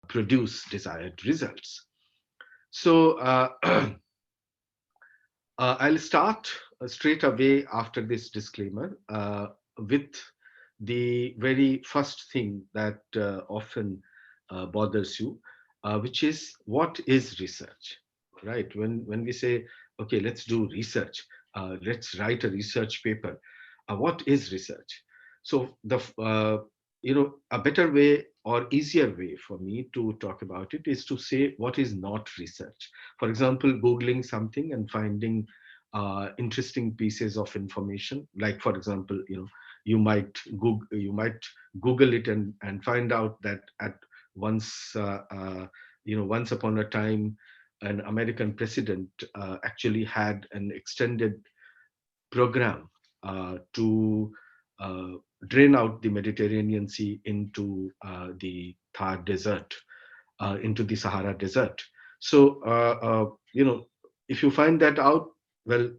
produce desired results. So I'll start straight away after this disclaimer with the very first thing that often bothers you, which is what is research, right? When we say, okay, let's do research, let's write a research paper. What is research? So a better way or easier way for me to talk about it is to say what is not research. For example, Googling something and finding interesting pieces of information. Like, for example, you might Google it and find out that at once, once upon a time, an American president actually had an extended program to uh, drain out the Mediterranean Sea into the Thar Desert, into the Sahara Desert. So, if you find that out, well,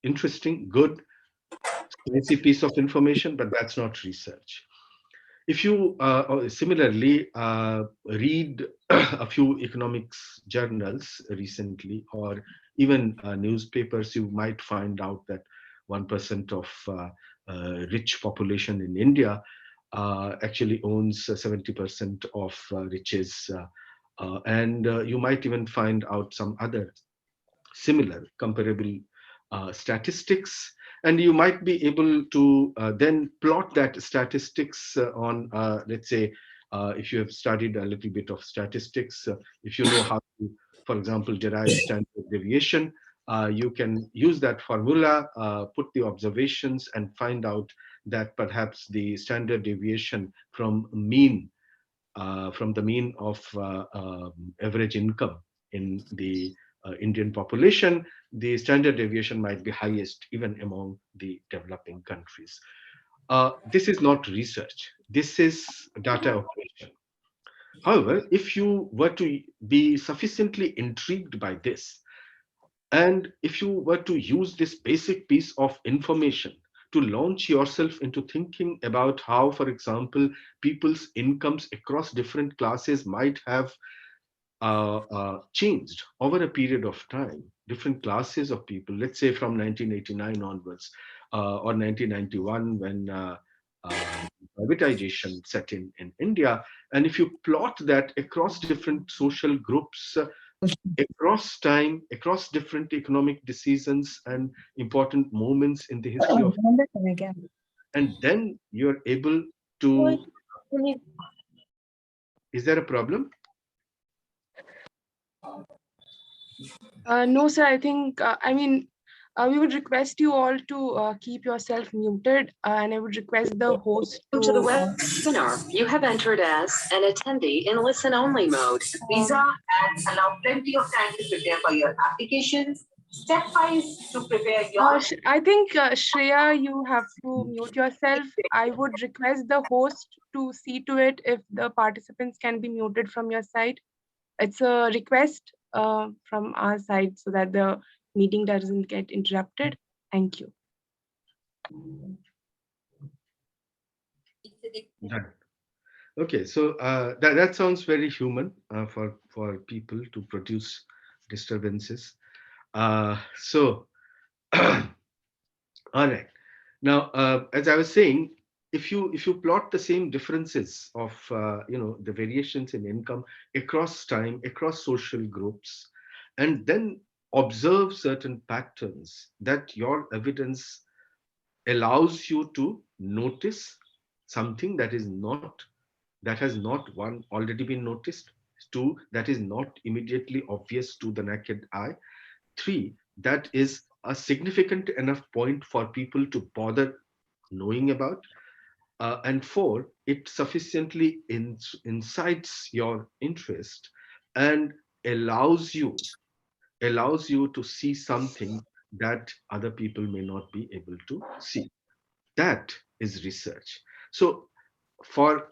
interesting, good, spicy piece of information, but that's not research. If you similarly read a few economics journals recently, or even newspapers, you might find out that 1% of rich population in India actually owns 70% of riches. And you might even find out some other similar comparable statistics, and you might be able to then plot that statistics on, let's say, if you have studied a little bit of statistics, if you know how to, for example, derive standard deviation, you can use that formula, put the observations, and find out that perhaps the standard deviation from the mean of average income in the Indian population, the standard deviation might be highest even among the developing countries. This is not research. This is data operation. However, if you were to be sufficiently intrigued by this, and if you were to use this basic piece of information to launch yourself into thinking about how, for example, people's incomes across different classes might have changed over a period of time, different classes of people, let's say from 1989 onwards, or 1991, when privatization set in India. And if you plot that across different social groups, across time, across different economic decisions and important moments in the history of, and then you're able to, is there a problem? No, sir, I think, we would request you all to keep yourself muted, and I would request the host Welcome to the webinar. You have entered as an attendee in listen-only mode. Visa and allow plenty of time to prepare for your applications. Step-wise to prepare your... I think, Shreya, you have to mute yourself. I would request the host to see to it if the participants can be muted from your side. It's a request from our side so that the meeting doesn't get interrupted. Thank you. Right. Okay, so that sounds very human for people to produce disturbances. So, all right. Now, as I was saying, if you plot the same differences of the variations in income across time, across social groups, and then observe certain patterns, that your evidence allows you to notice something that has not, one, already been noticed, two, that is not immediately obvious to the naked eye, three, that is a significant enough point for people to bother knowing about, and four, it sufficiently incites your interest and allows you to see something that other people may not be able to see. That is research. So for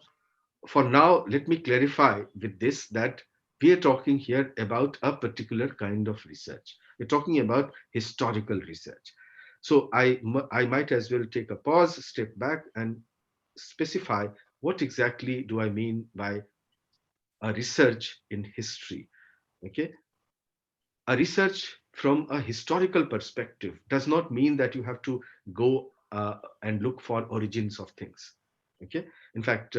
now, let me clarify with this, that we are talking here about a particular kind of research. We're talking about historical research. So I might as well take a pause, step back, and specify what exactly do I mean by a research in history. Okay, a research from a historical perspective does not mean that you have to go and look for origins of things. Okay, in fact,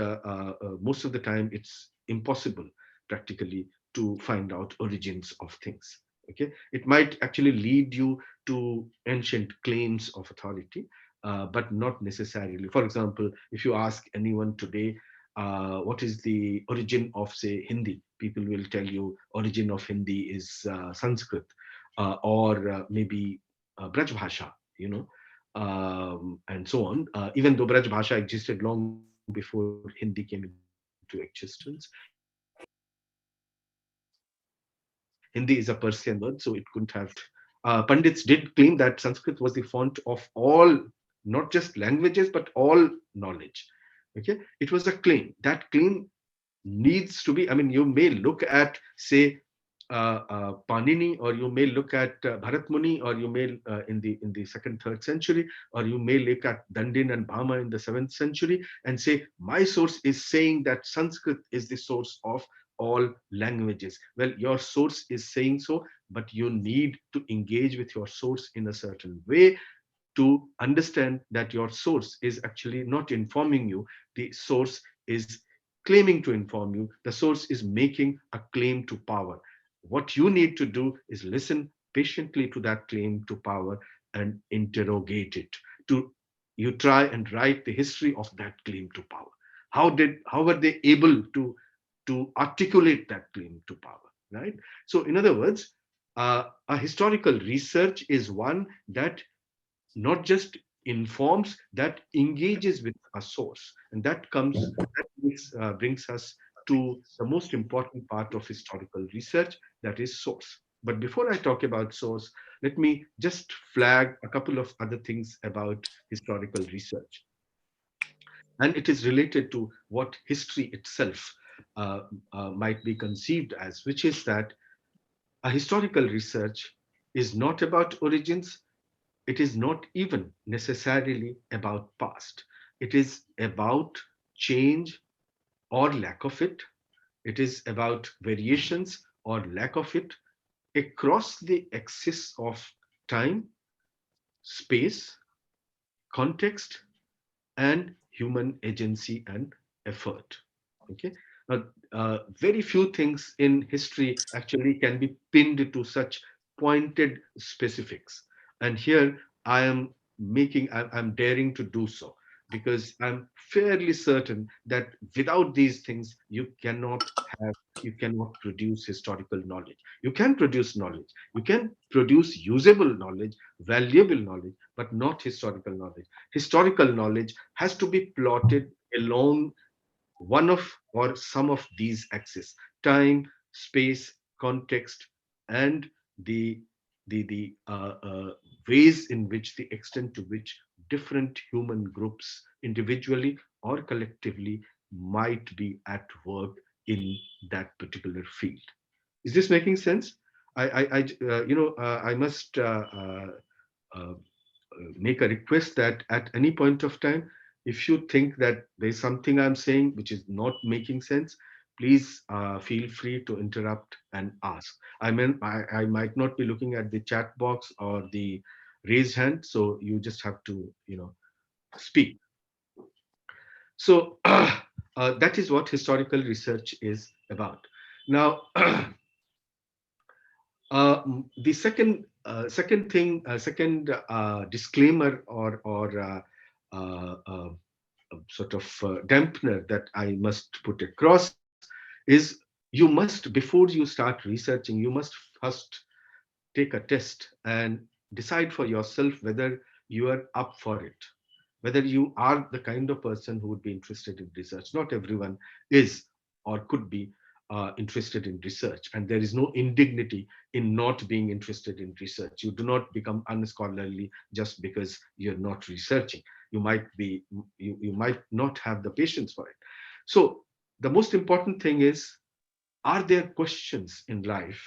most of the time it's impossible practically to find out origins of things. Okay, it might actually lead you to ancient claims of authority, but not necessarily. For example, if you ask anyone today, what is the origin of, say, Hindi, people will tell you origin of Hindi is Sanskrit, or maybe Braj Bhasha, you know, and so on. Even though Braj Bhasha existed long before Hindi came into existence, Hindi is a Persian word, so it couldn't have Pandits did claim that Sanskrit was the font of all, not just languages, but all knowledge. Okay, it was a claim. That claim needs to be, I mean, you may look at, say, Panini, or you may look at Bharat Muni, or you may in the second, third century, or you may look at Dandin and Bhama in the 7th century, and say my source is saying that Sanskrit is the source of all languages. Well, your source is saying so, but you need to engage with your source in a certain way to understand that your source is actually not informing you. The source is claiming to inform you. The source is making a claim to power. What you need to do is listen patiently to that claim to power and interrogate it. To You try and write the history of that claim to power. How were they able to articulate that claim to power, right? So in other words, a historical research is one that not just informs, that engages with a source, and brings us to the most important part of historical research, that is source. But before I talk about source, let me just flag a couple of other things about historical research, and it is related to what history itself uh, might be conceived as, which is that a historical research is not about origins. It is not even necessarily about past. It is about change or lack of it. It is about variations or lack of it across the axis of time, space, context, and human agency and effort. Okay. Now, very few things in history actually can be pinned to such pointed specifics. And here I am I'm daring to do so, because I'm fairly certain that without these things, you cannot produce historical knowledge. You can produce knowledge. You can produce usable knowledge, valuable knowledge, but not historical knowledge. Historical knowledge has to be plotted along one of or some of these axes: time, space, context, and the ways in which, the extent to which different human groups, individually or collectively, might be at work in that particular field. Is this making sense? I must uh, make a request that at any point of time, if you think that there's something I'm saying which is not making sense, please feel free to interrupt and ask. I might not be looking at the chat box or the raised hand, so you just have to, speak. So that is what historical research is about. Now, the second disclaimer, or sort of dampener that I must put across is, before you start researching, you must first take a test and decide for yourself whether you are up for it, whether you are the kind of person who would be interested in research. Not everyone is or could be interested in research, and there is no indignity in not being interested in research. You do not become unscholarly just because you're not researching. You might not have the patience for it. So the most important thing is, are there questions in life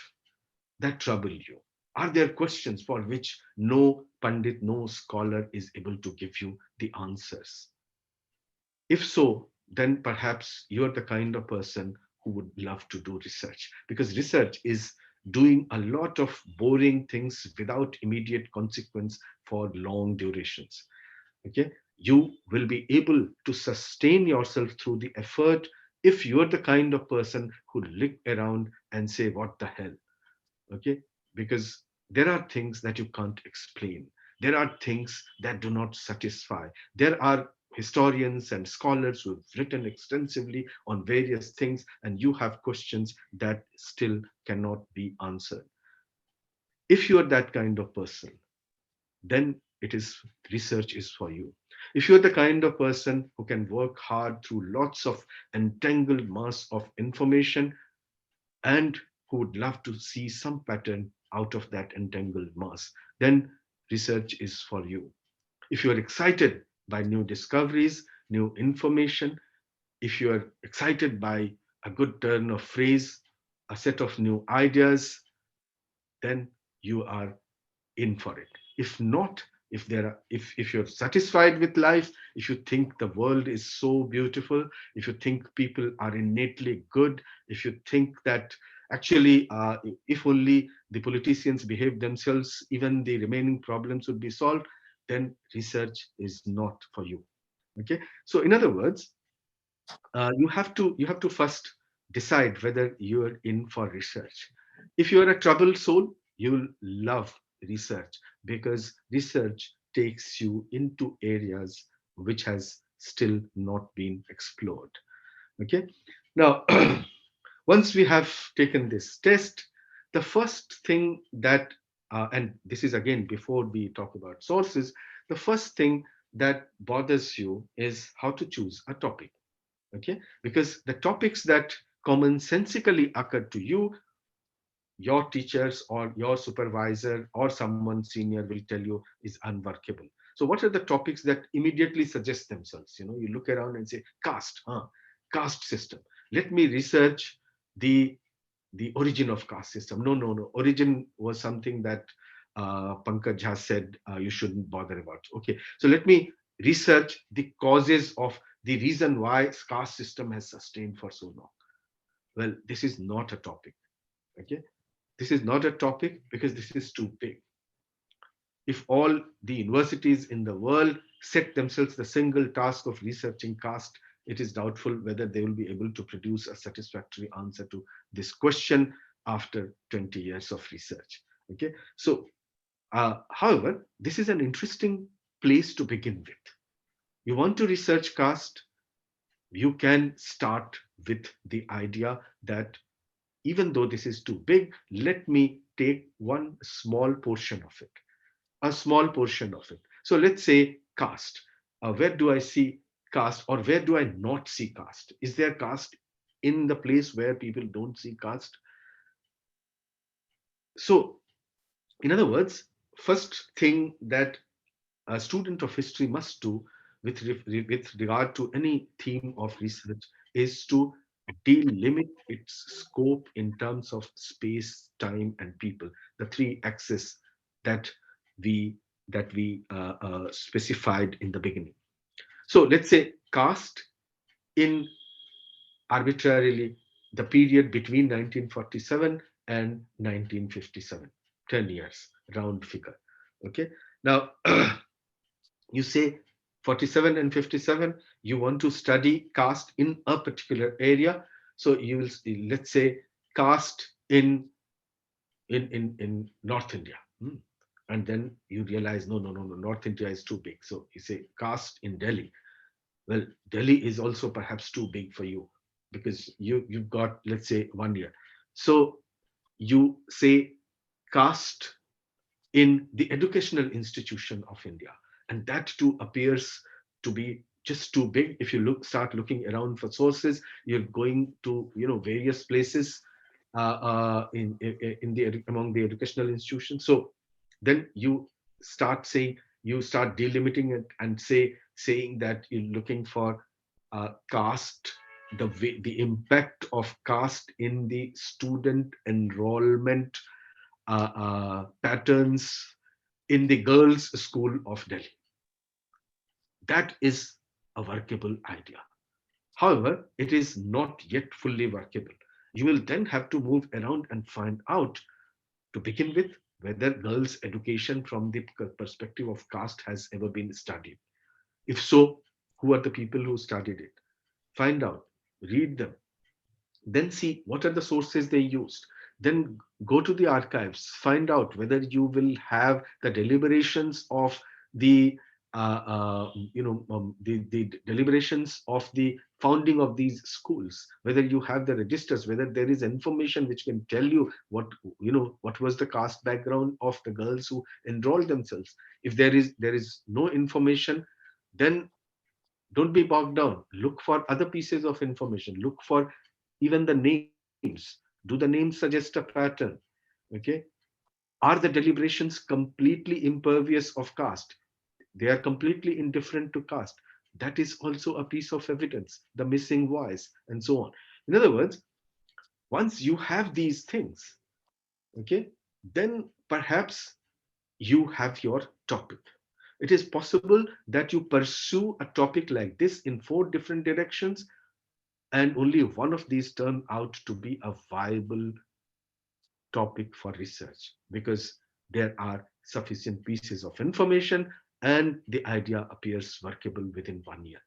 that trouble you? Are there questions for which no Pandit, no scholar is able to give you the answers? If so, then perhaps you're the kind of person who would love to do research, because research is doing a lot of boring things without immediate consequence for long durations. Okay, you will be able to sustain yourself through the effort if you're the kind of person who look around and say, what the hell? Okay, because there are things that you can't explain, there are things that do not satisfy, there are historians and scholars who have written extensively on various things, and you have questions that still cannot be answered. If you are that kind of person, then it is research is for you. If you're the kind of person who can work hard through lots of entangled mass of information and who would love to see some pattern out of that entangled mass, then research is for you. If you are excited by new discoveries, new information, if you are excited by a good turn of phrase, a set of new ideas, then you are in for it. If not, if you're satisfied with life, if you think the world is so beautiful, if you think people are innately good, if you think that actually if only the politicians behave themselves, even the remaining problems would be solved, then research is not for you. Okay, so in other words, you have to first decide whether you're in for research. If you're a troubled soul, you'll love research, because research takes you into areas which has still not been explored. Okay, now once we have taken this test, the first thing that and this is again before we talk about sources, the first thing that bothers you is how to choose a topic. Okay, because the topics that commonsensically occur to you, your teachers or your supervisor or someone senior will tell you is unworkable. So what are the topics that immediately suggest themselves? You look around and say, caste, caste system, let me research the the origin of caste system. No, no, no, origin was something that Pankaj Jha said you shouldn't bother about. Okay, so let me research the causes of the reason why caste system has sustained for so long. Well, this is not a topic. Okay, this is not a topic because this is too big. If all the universities in the world set themselves the single task of researching caste, it is doubtful whether they will be able to produce a satisfactory answer to this question after 20 years of research. Okay, so however, this is an interesting place to begin with. You want to research caste, you can start with the idea that even though this is too big, let me take one small portion of it, a small portion of it. So let's say caste. Where do I see caste, or where do I not see caste? Is there caste in the place where people don't see caste? So, in other words, first thing that a student of history must do with regard to any theme of research is to delimit its scope in terms of space, time, and people, the three axes that we that we specified in the beginning. So let's say caste in arbitrarily the period between 1947 and 1957, 10 years, round figure. Okay, now you say 47 and 57, you want to study caste in a particular area. So you will, let's say, caste in North India. And then you realize, no, no, no, no, North India is too big. So you say caste in Delhi. Well, Delhi is also perhaps too big for you, because you've got, let's say, 1 year. So you say caste in the educational institution of India, and that too appears to be just too big. If you start looking around for sources, you're going to various places in the among the educational institutions. So then you start delimiting it and saying that you're looking for caste, the impact of caste in the student enrollment patterns in the girls' school of Delhi. That is a workable idea. However, it is not yet fully workable. You will then have to move around and find out, to begin with, whether girls' education from the perspective of caste has ever been studied. If so, who are the people who studied it? Find out, read them, then see what are the sources they used. Then go to the archives, find out whether you will have the deliberations of the the deliberations of the founding of these schools, whether you have the registers, whether there is information which can tell you what was the caste background of the girls who enrolled themselves. If there is no information, then don't be bogged down. Look for other pieces of information. Look for even the names. Do the names suggest a pattern? Okay. Are the deliberations completely impervious of caste? They are completely indifferent to caste. That is also a piece of evidence. The missing voice, and so on. In other words, once you have these things, okay, then perhaps you have your topic. It is possible that you pursue a topic like this in 4 different directions, and only one of these turn out to be a viable topic for research, because there are sufficient pieces of information and the idea appears workable within 1 year.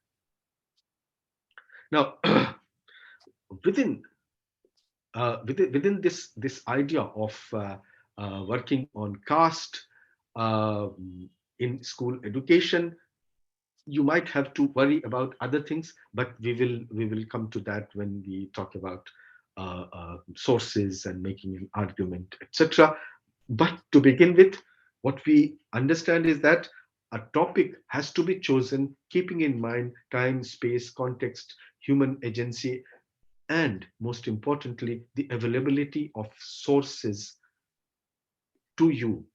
Now, within within this idea of working on caste uh, in school education, you might have to worry about other things, but we will come to that when we talk about sources and making an argument, etc. But to begin with, what we understand is that a topic has to be chosen keeping in mind time, space, context, human agency, and most importantly, the availability of sources to you.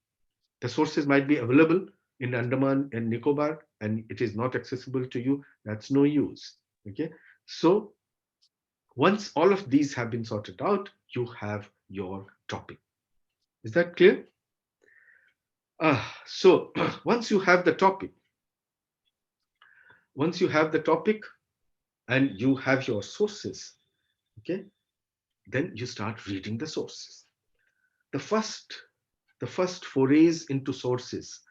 The sources might be available in Andaman and Nicobar, and it is not accessible to you. That's no use. Okay. So once all of these have been sorted out, you have your topic. Is that clear? So once you have the topic, once you have the topic and you have your sources, okay, then you start reading the sources. The first, the first forays into sources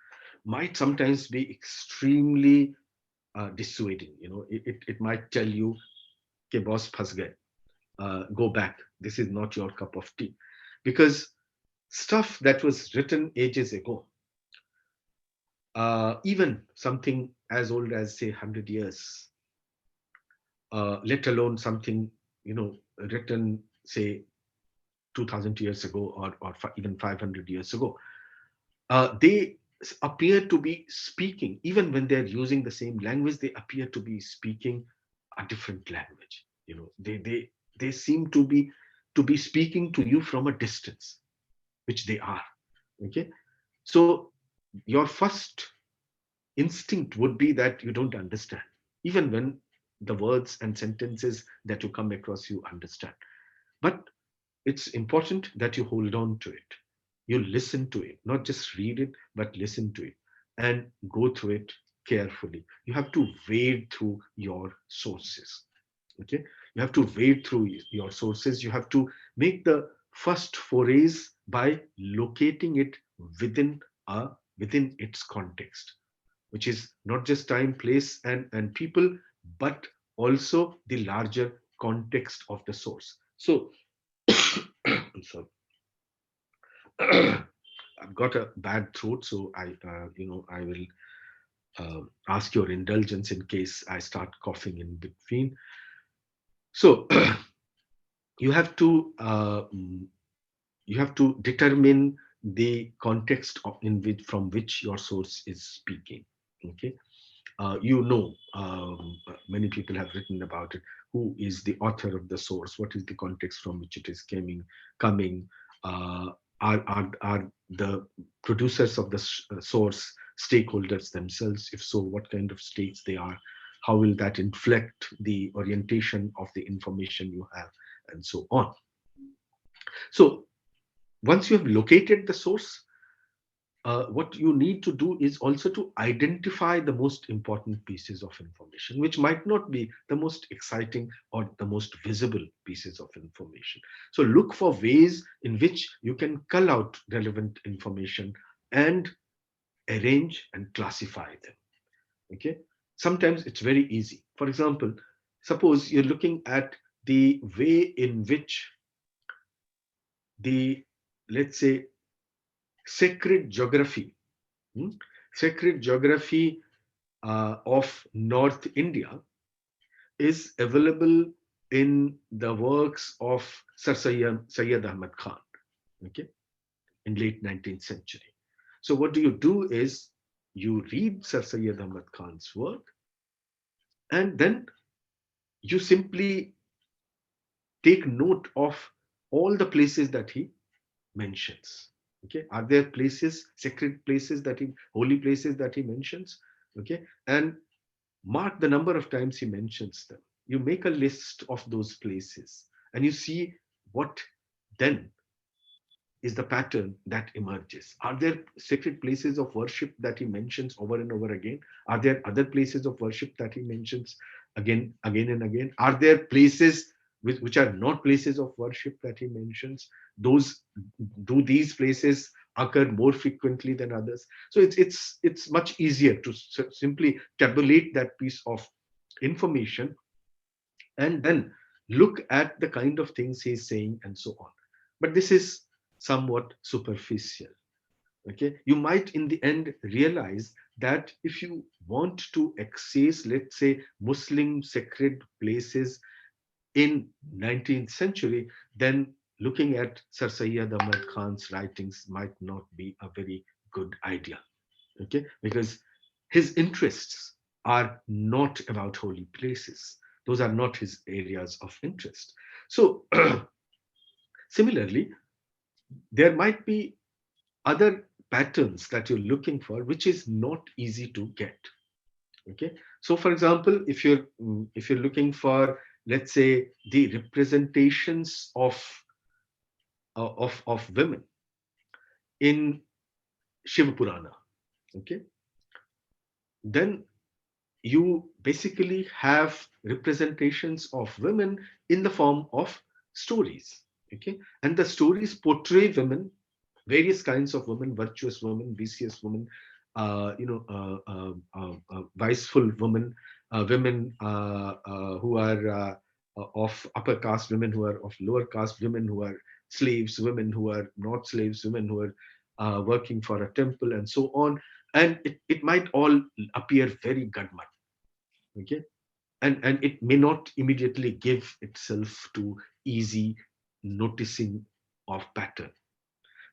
might sometimes be extremely dissuading. It might tell you, "Ke boss phas gaye, go back. This is not your cup of tea," because stuff that was written ages ago, even something as old as say 100 years, let alone something written say 2000 years ago, or even 500 years ago, they appear to be speaking, even when they're using the same language, they appear to be speaking a different language. They seem to be speaking to you from a distance, which they are. Okay. So your first instinct would be that you don't understand, even when the words and sentences that you come across you understand. But it's important that you hold on to it. You listen to it, not just read it, but listen to it and go through it carefully. You have to wade through your sources. Okay. You have to wade through your sources. You have to make the first forays by locating it within within its context, which is not just time, place, and people, but also the larger context of the source. So, I'm sorry. I've got a bad throat, so I will ask your indulgence in case I start coughing in between. So, you have to you have to determine the context in which from which your source is speaking. Okay. Many people have written about it. Who is the author of the source? What is the context from which it is coming? Uh, are the producers of the source stakeholders themselves? If so, what kind of states they are? How will that inflect the orientation of the information you have, and so on? So once you have located the source, what you need to do is also to identify the most important pieces of information, which might not be the most exciting or the most visible pieces of information. So look for ways in which you can cull out relevant information and arrange and classify them. Okay. Sometimes it's very easy. For example, suppose you're looking at the way in which the, let's say, sacred geography, hmm, sacred geography of North India is available in the works of Sir Sayyid Ahmad Khan, okay, in late 19th century. So what do is you read Sir Sayyid Ahmad Khan's work, and then you simply take note of all the places that he mentions. Okay, are there places, sacred places that he, holy places that he mentions? Okay, and mark the number of times he mentions them. You make a list of those places and you see what then is the pattern that emerges. Are there sacred places of worship that he mentions over and over again? Are there other places of worship that he mentions again and again? Are there places which are not places of worship that he mentions? Those, do these places occur more frequently than others? So it's much easier to simply tabulate that piece of information and then look at the kind of things he's saying and so on. But this is somewhat superficial. Okay, you might in the end realize that if you want to access, let's say, Muslim sacred places in 19th century, then looking at Sir Sayyid Ahmad Khan's writings might not be a very good idea. Okay, because his interests are not about holy places. Those are not his areas of interest. So similarly, there might be other patterns that you're looking for, which is not easy to get. Okay, so for example, if you're looking for, let's say, the representations of women in Shiva Purana, okay, then you basically have representations of women in the form of stories. Okay, and the stories portray women, various kinds of women, virtuous women, vicious women, viceful women, women who are of upper caste, women who are of lower caste, women who are slaves, women who are not slaves, women who are working for a temple, and so on. And it might all appear very gadmat. Okay, and it may not immediately give itself to easy noticing of pattern.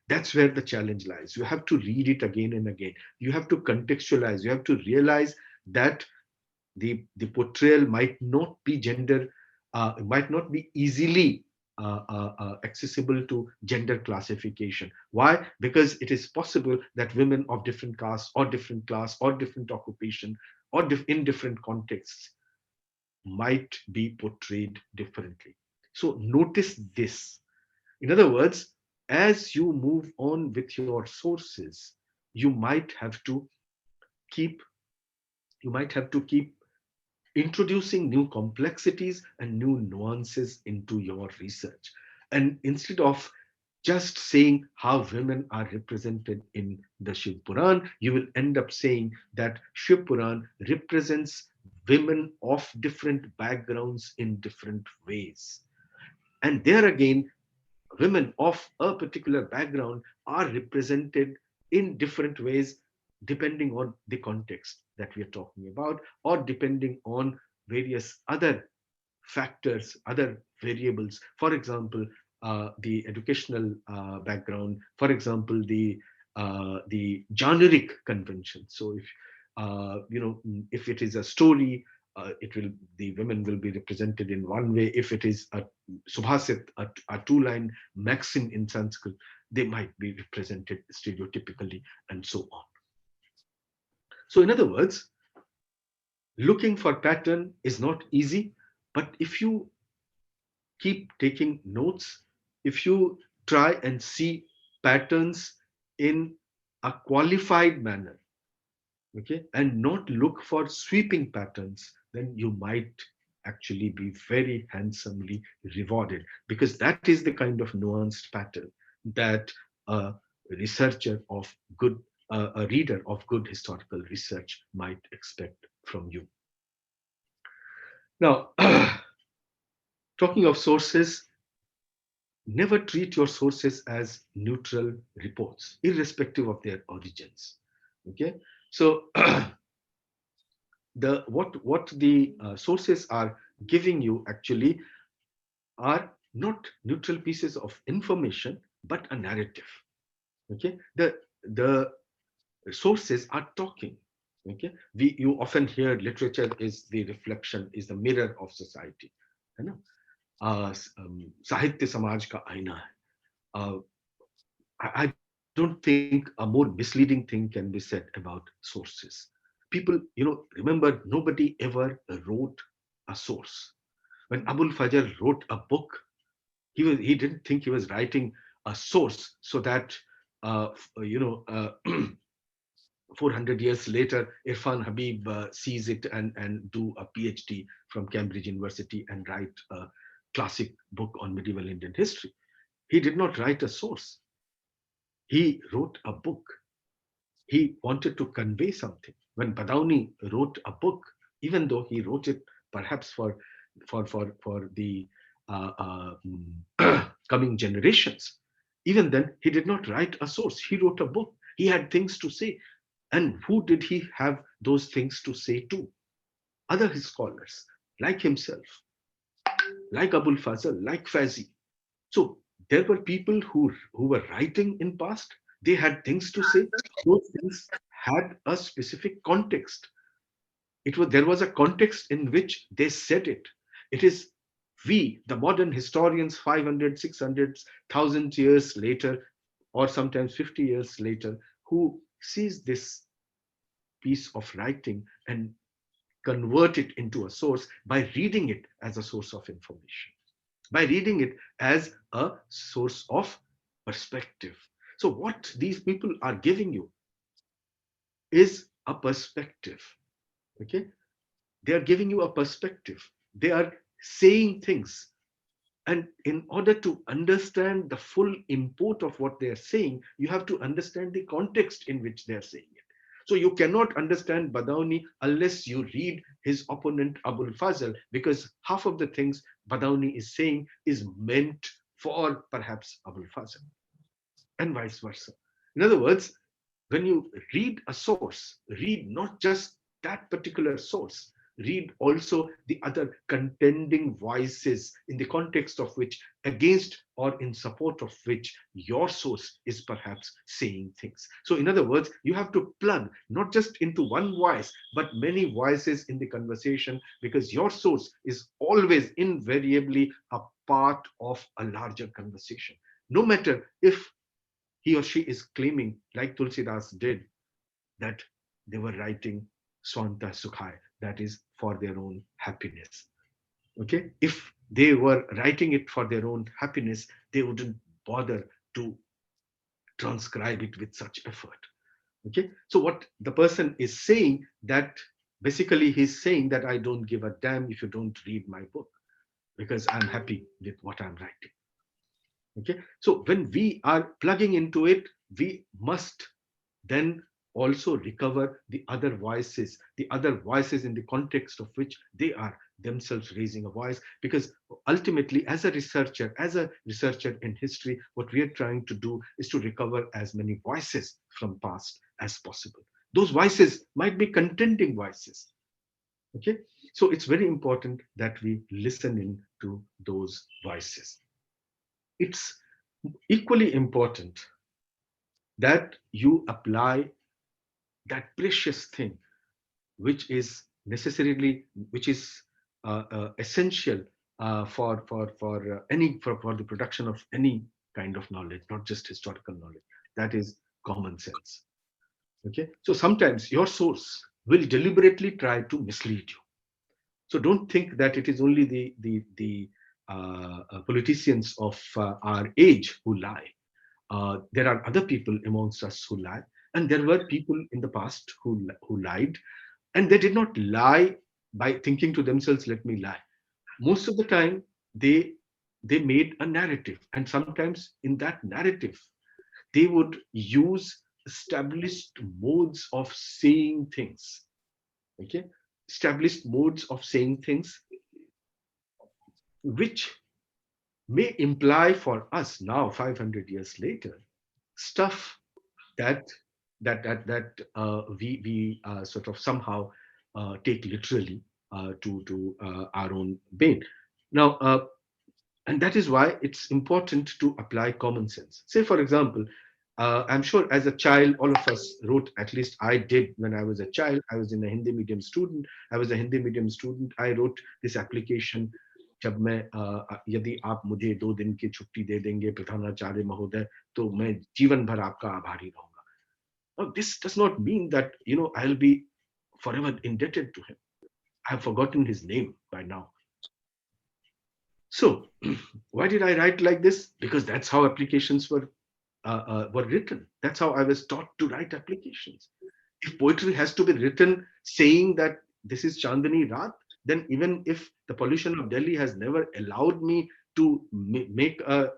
That's where the challenge lies. You have to read it again and again. You have to contextualize. You have to realize that the portrayal might not be gender, might not be easily accessible to gender classification. Why? Because it is possible that women of different castes or different class or different occupation or in different contexts might be portrayed differently. So notice this. In other words, as you move on with your sources, you might have to keep keep introducing new complexities and new nuances into your research. And instead of just saying how women are represented in the Shiv Puran, you will end up saying that Shiv Puran represents women of different backgrounds in different ways. And there again, women of a particular background are represented in different ways depending on the context that we are talking about, or depending on various other factors, other variables. For example, the educational background, for example, the generic convention. So if if it is a story, it will, the women will be represented in one way. If it is a subhasit, a two-line maxim in Sanskrit, they might be represented stereotypically, and so on. So in other words, looking for pattern is not easy, but if you keep taking notes, if you try and see patterns in a qualified manner, okay, and not look for sweeping patterns, then you might actually be very handsomely rewarded, because that is the kind of nuanced pattern that a researcher of good, a reader of good historical research might expect from you. Now, talking of sources, never treat your sources as neutral reports, irrespective of their origins. Okay, so what the sources are giving you actually are not neutral pieces of information, but a narrative. Okay, the sources are talking. Okay, you often hear literature is the reflection, is the mirror of society. है ना? साहित्य समाज का आईना है. Uh, I don't think a more misleading thing can be said about sources. People, remember, nobody ever wrote a source. When Abul Fajr wrote a book, he didn't think he was writing a source so that, uh, you know, uh, 400 years later, Irfan Habib sees it and do a PhD from Cambridge University and write a classic book on medieval Indian history. He did not write a source. He wrote a book. He wanted to convey something. When Badauni wrote a book, even though he wrote it perhaps for the coming generations, even then he did not write a source. He wrote a book. He had things to say. And who did he have those things to say to? Other scholars, like himself, like Abul Fazl, like Fazi. So there were people who were writing in past. They had things to say. Those things had a specific context. There was a context in which they said it. It is we, the modern historians, 500, 600, 1,000 years later, or sometimes 50 years later, who sees this piece of writing and convert it into a source by reading it as a source of information, by reading it as a source of perspective. So what these people are giving you is a perspective. Okay, they are giving you a perspective. They are saying things, and in order to understand the full import of what they are saying, you have to understand the context in which they are saying it. So you cannot understand Badauni unless you read his opponent Abul Fazl, because half of the things Badauni is saying is meant for perhaps Abul Fazl, and vice versa. In other words, when you read a source, read not just that particular source, read also the other contending voices in the context of which, against or in support of which, your source is perhaps saying things. So, in other words, you have to plug not just into one voice, but many voices in the conversation, because your source is always invariably a part of a larger conversation. No matter if he or she is claiming, like Tulsidas did, that they were writing Swanta Sukhai, that is for their own happiness. Okay, if they were writing it for their own happiness, they wouldn't bother to transcribe it with such effort. Okay, so what the person is saying, that basically he's saying that I don't give a damn if you don't read my book, because I'm happy with what I'm writing. Okay, so when we are plugging into it, we must then also recover the other voices in the context of which they are themselves raising a voice. Because ultimately, as a researcher in history, what we are trying to do is to recover as many voices from past as possible. Those voices might be contending voices. Okay, so it's very important that we listen in to those voices. It's equally important that you apply that precious thing which is essential for the production of any kind of knowledge, not just historical knowledge. That is common sense. Okay, so sometimes your source will deliberately try to mislead you. So don't think that it is only the politicians of our age who lie. There are other people amongst us who lie, And there were people in the past who lied, and they did not lie by thinking to themselves, let me lie. Most of the time, they made a narrative, and sometimes in that narrative, they would use established modes of saying things. Okay, established modes of saying things, which may imply for us now, 500 years later, stuff that we sort of somehow take literally to our own vein. Now, and that is why it's important to apply common sense. Say, for example, I'm sure as a child, all of us wrote, at least I did when I was a child. I was in a Hindi medium student. I was a Hindi medium student. I wrote this application. जब मैं यदि आप मुझे 2 दिन की छुट्टी दे देंगे प्रधानाचार्य महोदय तो मैं जीवन भर आपका आभारी रहूंगा. Now, this does not mean that I'll be forever indebted to him. I have forgotten his name by now. So, why did I write like this? Because that's how applications were written. That's how I was taught to write applications. If poetry has to be written saying that this is Chandani Raat, then even if the pollution of Delhi has never allowed me to make a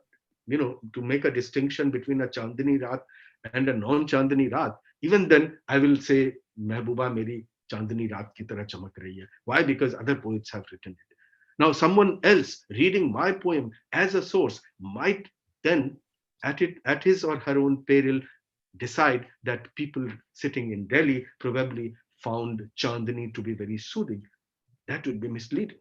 distinction between a Chandani Raat and a non-Chandani Raat, even then I will say Mehbooba meri Chandani Raat ki tarah chamak rahi hai. Why? Because other poets have written it. Now, someone else reading my poem as a source might then, at his or her own peril, decide that people sitting in Delhi probably found Chandani to be very soothing. That would be misleading.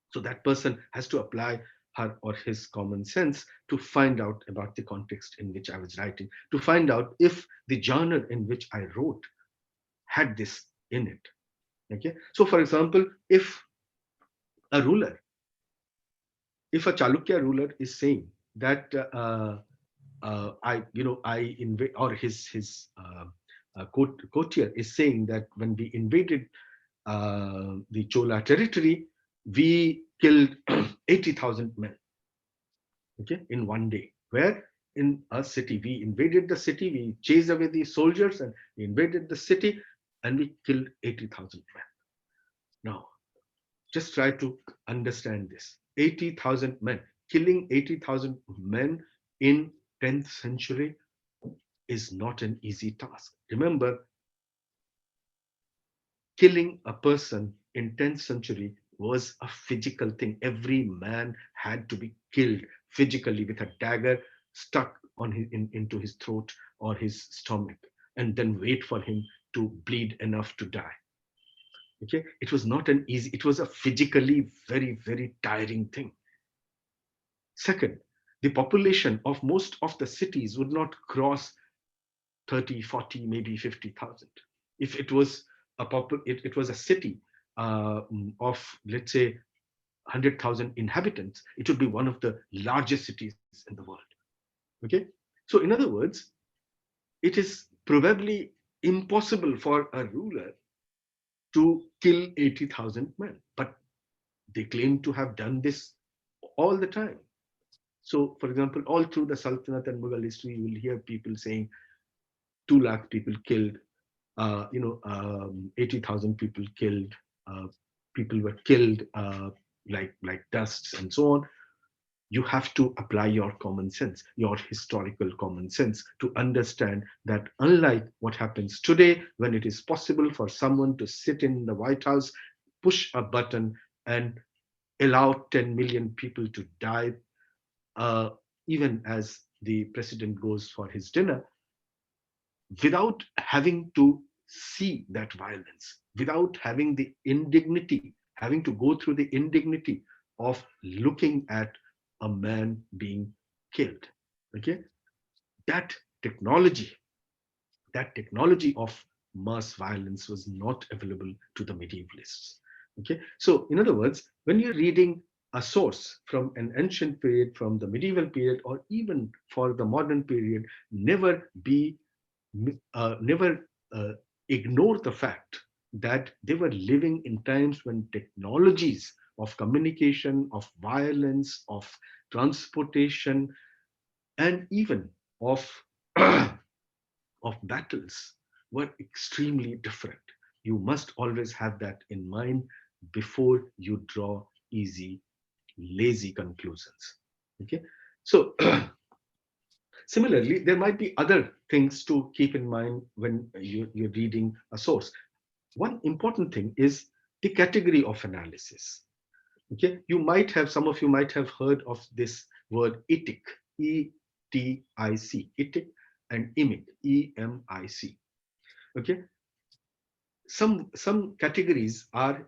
So that person has to apply her or his common sense to find out about the context in which I was writing, to find out if the genre in which I wrote had this in it. Okay. So, for example, if a ruler, if a Chalukya ruler is saying that I invade, or his courtier is saying that when we invaded the Chola territory, we killed 80,000 men, okay, in one day. Where in a city, we invaded the city, we chased away the soldiers, and we invaded the city, and we killed 80,000 men. Now, just try to understand this. 80,000 men, killing 80,000 men in 10th century is not an easy task. Remember, killing a person in 10th century was a physical thing. Every man had to be killed physically with a dagger stuck into his throat or his stomach, and then wait for him to bleed enough to die. Okay, it was not an easy, it was a physically very, very tiring thing. Second, the population of most of the cities would not cross 30, 40, maybe 50,000. If it was it was a city of, let's say, 100,000 inhabitants, it would be one of the largest cities in the world. Okay, so in other words, it is probably impossible for a ruler to kill 80,000 men, but they claim to have done this all the time. So, for example, all through the Sultanate and Mughal history, you will hear people saying 2 lakh people killed, 80,000 people killed, people were killed like dusts and so on. You have to apply your common sense, your historical common sense, to understand that unlike what happens today, when it is possible for someone to sit in the White House, push a button, and allow 10 million people to die, even as the president goes for his dinner, without having to see that violence, without having the indignity, having to go through the indignity of looking at a man being killed. Okay, that technology of mass violence was not available to the medievalists. Okay, so in other words, when you're reading a source from an ancient period, from the medieval period, or even for the modern period, never ignore the fact that they were living in times when technologies of communication, of violence, of transportation, and even of of battles were extremely different. You must always have that in mind before you draw easy, lazy conclusions. Okay, so similarly, there might be other things to keep in mind when you're reading a source. One important thing is the category of analysis. Okay, some of you might have heard of this word etic, E-T-I-C, etic, and emic, E-M-I-C. Okay, some categories are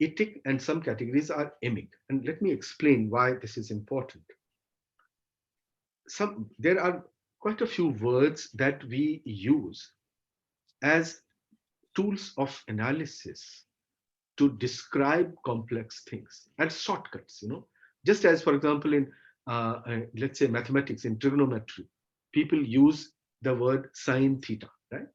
etic and some categories are emic, and let me explain why this is important. There are quite a few words that we use as tools of analysis to describe complex things as shortcuts, just as, for example, in let's say mathematics, in trigonometry, people use the word sine theta, right?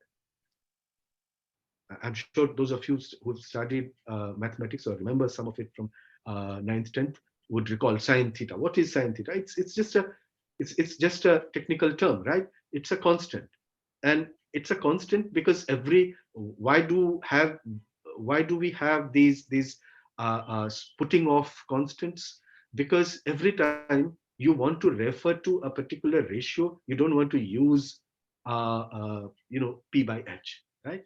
I'm sure those of you who've studied mathematics or remember some of it from 9th, 10th would recall sine theta. What is sine theta? It's just a technical term, right? It's a constant, and it's a constant because why do we have these putting off constants? Because every time you want to refer to a particular ratio, you don't want to use p by h, right?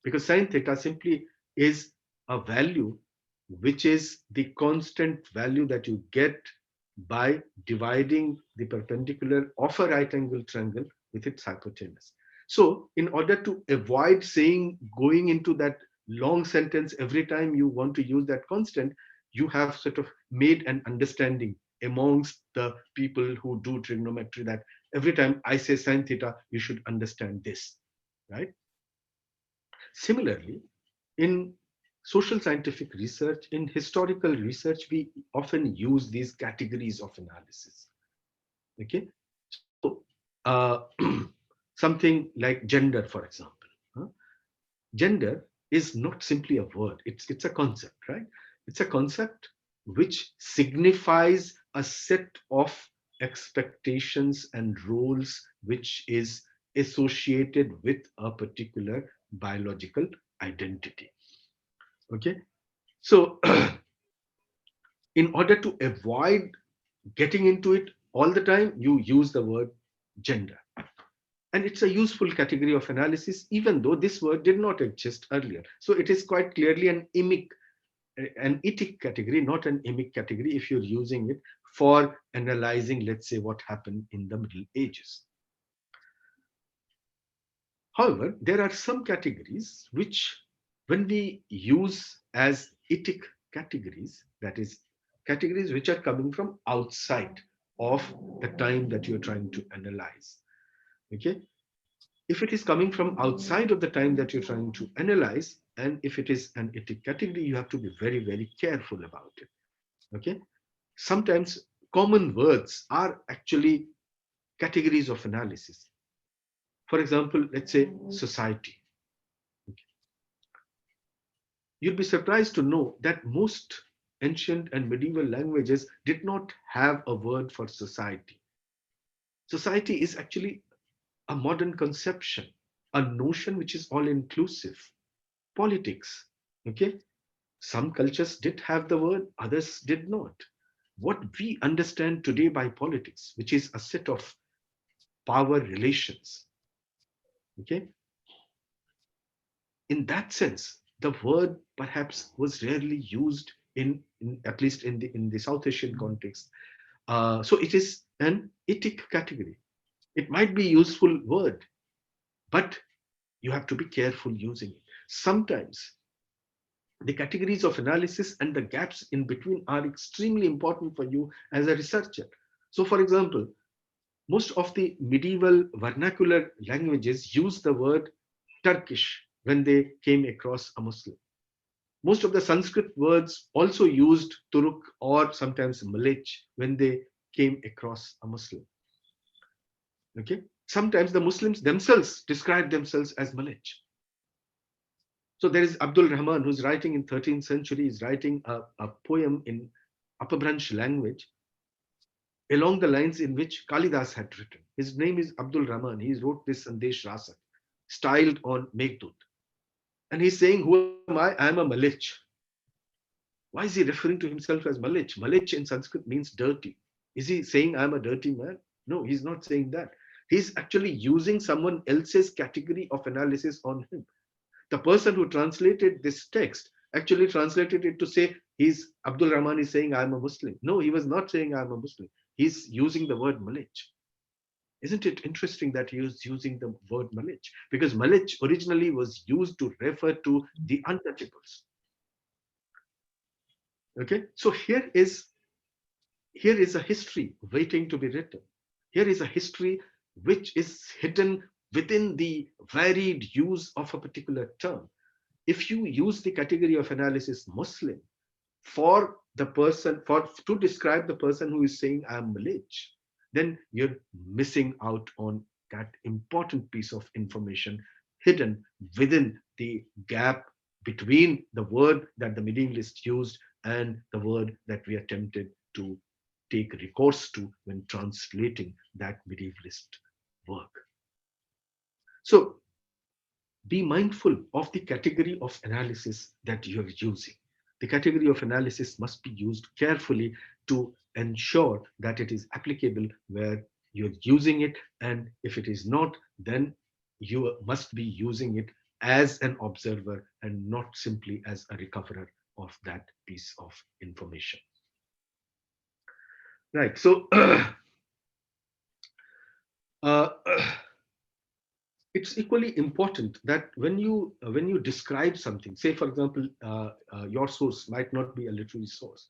Because sine theta simply is a value which is the constant value that you get by dividing the perpendicular of a right angle triangle with its hypotenuse. So in order to avoid going into that long sentence every time you want to use that constant, you have sort of made an understanding amongst the people who do trigonometry that every time I say sine theta, you should understand this, right? Similarly, in social scientific research, in historical research, we often use these categories of analysis. Okay, so something like gender, for example. Gender is not simply a word, it's a concept, right? It's a concept which signifies a set of expectations and roles which is associated with a particular biological identity. Okay, so in order to avoid getting into it all the time, you use the word gender. And it's a useful category of analysis, even though this word did not exist earlier. So it is quite clearly an etic category, not an emic category, if you're using it for analyzing, let's say, what happened in the Middle Ages. However, there are some categories which, when we use as etic categories, that is, categories which are coming from outside of the time that you're trying to analyze. Okay, if it is coming from outside of the time that you're trying to analyze, and if it is an etic category, you have to be very, very careful about it. Okay, sometimes common words are actually categories of analysis. For example, let's say society. Okay. You'll be surprised to know that most ancient and medieval languages did not have a word for society. Society is actually a modern conception, a notion which is all inclusive. Politics, okay? Some cultures did have the word, others did not. What we understand today by politics, which is a set of power relations, okay? In that sense, the word perhaps was rarely used in at least in the South Asian context. So it is an etic category. It might be a useful word, but you have to be careful using it. Sometimes the categories of analysis and the gaps in between are extremely important for you as a researcher. So, for example, most of the medieval vernacular languages use the word Turkish when they came across a Muslim. Most of the Sanskrit words also used Turuk or sometimes Malech when they came across a Muslim. Okay, sometimes the Muslims themselves describe themselves as Malech. So there is Abdul Rahman, who's writing in 13th century, is writing a poem in Apabhramsa language along the lines in which Kalidas had written. His name is Abdul Rahman. He wrote this Sandesh Rasak. styled on Meghdut. And he's saying, who am I? I am a Malich. Why is he referring to himself as Malich? Malich in Sanskrit means dirty. Is he saying I'm a dirty man? No, he's not saying that. He's actually using someone else's category of analysis on him. The person who translated this text actually translated it to say he's Abdul Rahman is saying I'm a Muslim. No, he was not saying I'm a Muslim. He's using the word Malich. Isn't it interesting that he is using the word Malich? Because Malich originally was used to refer to the untouchables. Okay, so here is a history waiting to be written. Here is a history which is hidden within the varied use of a particular term. If you use the category of analysis Muslim for the person, for to describe the person who is saying I'm Malich, then you're missing out on that important piece of information hidden within the gap between the word that the medievalist used and the word that we attempted to take recourse to when translating that medievalist work. So be mindful of the category of analysis that you're using. The category of analysis must be used carefully to ensure that it is applicable where you're using it. And if it is not, then you must be using it as an observer and not simply as a recoverer of that piece of information. Right. So uh, it's equally important that when you describe something, say for example, your source might not be a literary source.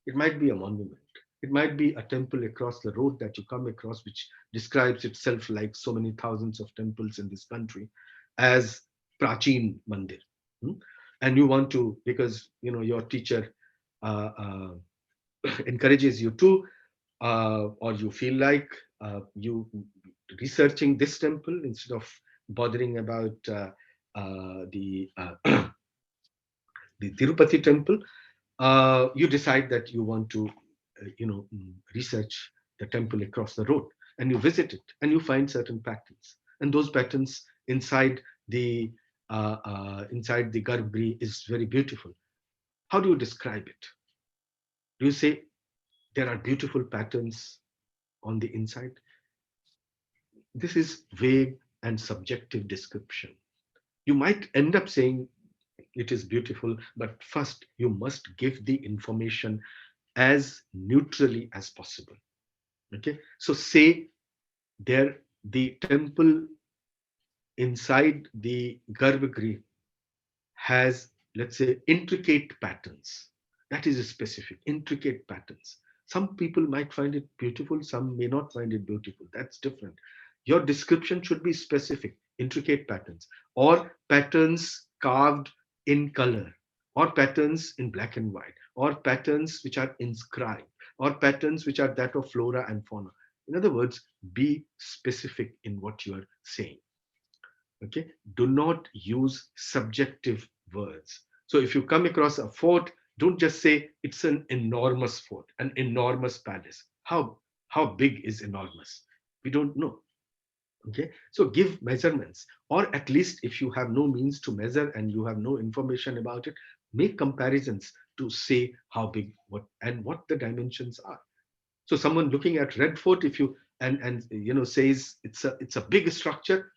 It might be a monument. It might be a temple across the road that you come across, which describes itself like so many thousands of temples in this country as Prachin Mandir. Hmm? And you want to, because your teacher uh, encourages you to, or you feel like you researching this temple instead of bothering about the Tirupati temple, you decide that you want to, research the temple across the road, and you visit it, and you find certain patterns, and those patterns inside the Garbhagriha is very beautiful. How do you describe it? Do you say there are beautiful patterns on the inside? This is vague and subjective description. You might end up saying it is beautiful, but first you must give the information as neutrally as possible. Okay, so say there the temple inside the Garbhagriha has, let's say, intricate patterns. That is a specific, intricate patterns. Some people might find it beautiful, some may not find it beautiful. That's different. Your description should be specific, intricate patterns, or patterns carved in color, or patterns in black and white, or patterns which are inscribed, or patterns which are that of flora and fauna. In other words, be specific in what you are saying. Okay, do not use subjective words. So if you come across a fort, don't just say it's an enormous fort, an enormous palace. How big is enormous? We don't know. Okay, so give measurements, or at least if you have no means to measure and you have no information about it, make comparisons to say how big what the dimensions are. So someone looking at Red Fort, if you and says it's a big structure,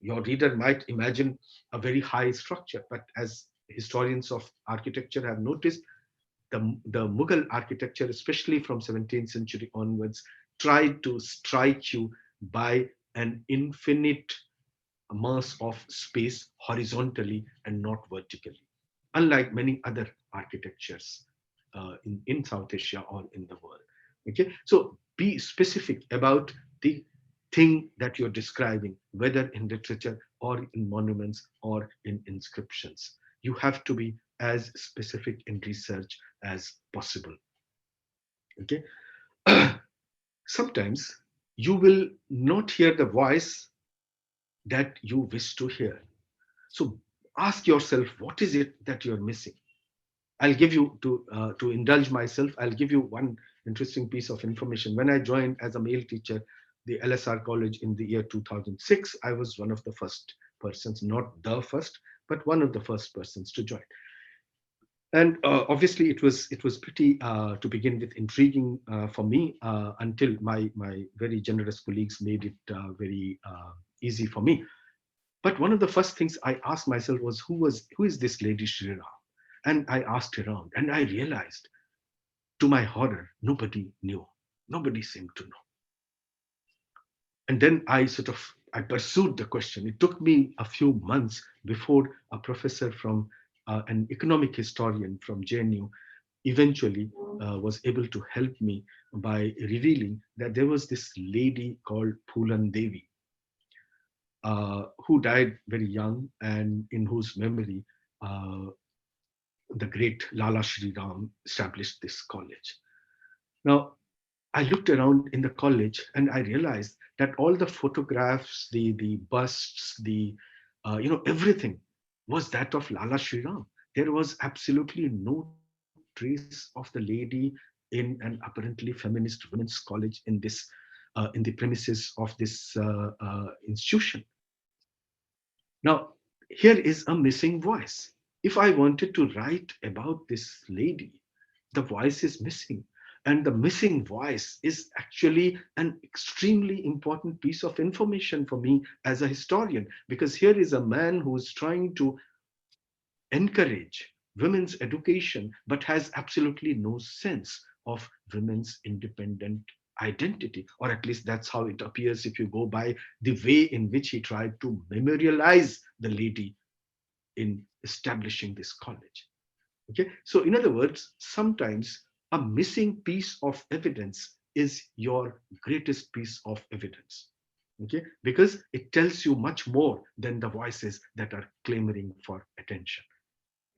your reader might imagine a very high structure. But as historians of architecture have noticed, the Mughal architecture, especially from 17th century onwards, tried to strike you by an infinite mass of space horizontally and not vertically, unlike many other architectures in South Asia or in the world. Okay, so be specific about the thing that you're describing, whether in literature or in monuments or in inscriptions. You have to be as specific in research as possible. Okay, sometimes you will not hear the voice that you wish to hear. So ask yourself, what is it that you're missing? I'll give you to indulge myself. I'll give you one interesting piece of information. When I joined as a male teacher, the LSR college in the year 2006, I was one of the first persons, not the first, but one of the first persons to join. And obviously, it was pretty to begin with intriguing for me until my very generous colleagues made it very easy for me. But one of the first things I asked myself was who is this lady Shri Ram? And I asked around, and I realized, to my horror, nobody knew. Nobody seemed to know. And then I pursued the question. It took me a few months before a professor from an economic historian from JNU eventually was able to help me by revealing that there was this lady called Phulan Devi, who died very young, and in whose memory uh, the great Lala Shri Ram established this college. Now, I looked around in the college and I realized that all the photographs, the busts, the everything was that of Lala Shri Ram. There was absolutely no trace of the lady in an apparently feminist women's college in the premises of this institution. Now, here is a missing voice. If I wanted to write about this lady, the voice is missing. And the missing voice is actually an extremely important piece of information for me as a historian, because here is a man who is trying to encourage women's education, but has absolutely no sense of women's independent identity, or at least that's how it appears if you go by the way in which he tried to memorialize the lady in establishing this college. Okay, so in other words, sometimes a missing piece of evidence is your greatest piece of evidence. Okay, because it tells you much more than the voices that are clamoring for attention.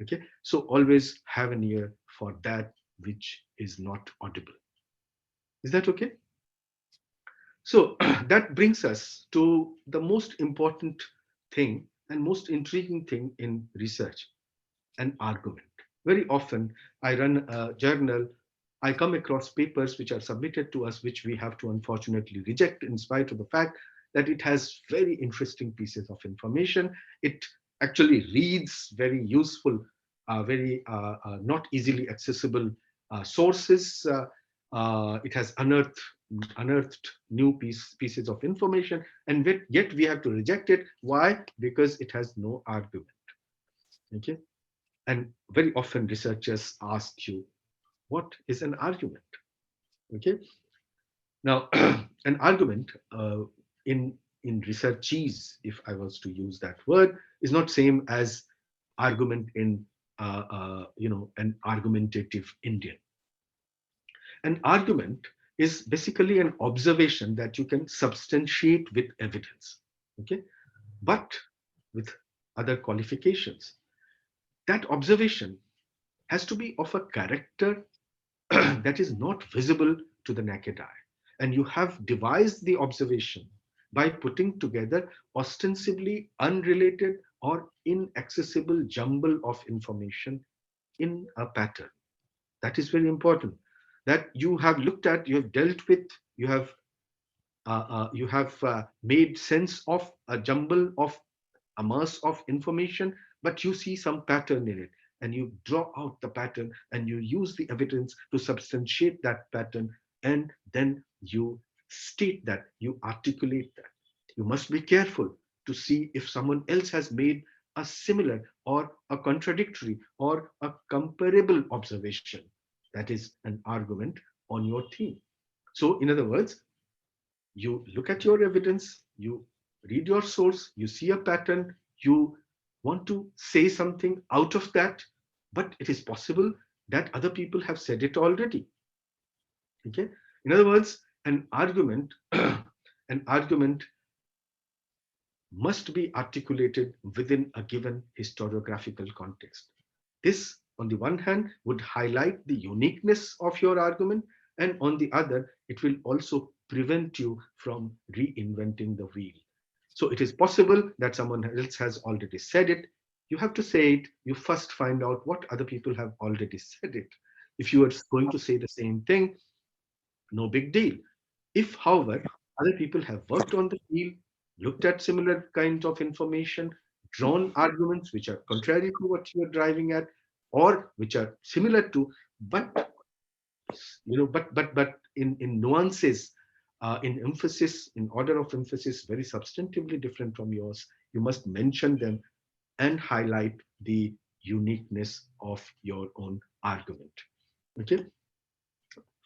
Okay, so always have an ear for that which is not audible. Is that okay? So that brings us to the most important thing and most intriguing thing in research: an argument. Very often, I run a journal. I come across papers which are submitted to us, which we have to unfortunately reject, in spite of the fact that it has very interesting pieces of information. It actually reads very useful, very not easily accessible sources. It has unearthed new pieces of information, and yet we have to reject it. Why? Because it has no argument. Okay, and very often researchers ask you, what is an argument? Okay, now an argument in researchese, if I was to use that word, is not same as argument in an argumentative Indian. An argument is basically an observation that you can substantiate with evidence. Okay, but with other qualifications. That observation has to be of a character that is not visible to the naked eye. And you have devised the observation by putting together ostensibly unrelated or inaccessible jumble of information in a pattern. That is very important. That you have looked at, you have dealt with, you have made sense of a jumble of a mass of information, but you see some pattern in it, and you draw out the pattern and you use the evidence to substantiate that pattern, and then you state that, you articulate that. You must be careful to see if someone else has made a similar or a contradictory or a comparable observation. That is an argument on your theme. So, in other words, you look at your evidence, you read your source, you see a pattern, you want to say something out of that, but it is possible that other people have said it already. Okay, in other words, an argument an argument must be articulated within a given historiographical context. This, on the one hand, would highlight the uniqueness of your argument, and on the other, it will also prevent you from reinventing the wheel. So it is possible that someone else has already said it. You have to say it. You first find out what other people have already said it. If you are going to say the same thing, no big deal. If, however, other people have worked on the field, looked at similar kinds of information, drawn arguments which are contrary to what you are driving at, or which are similar to, but but in nuances, in emphasis, in order of emphasis, very substantively different from yours. You must mention them and highlight the uniqueness of your own argument. Okay.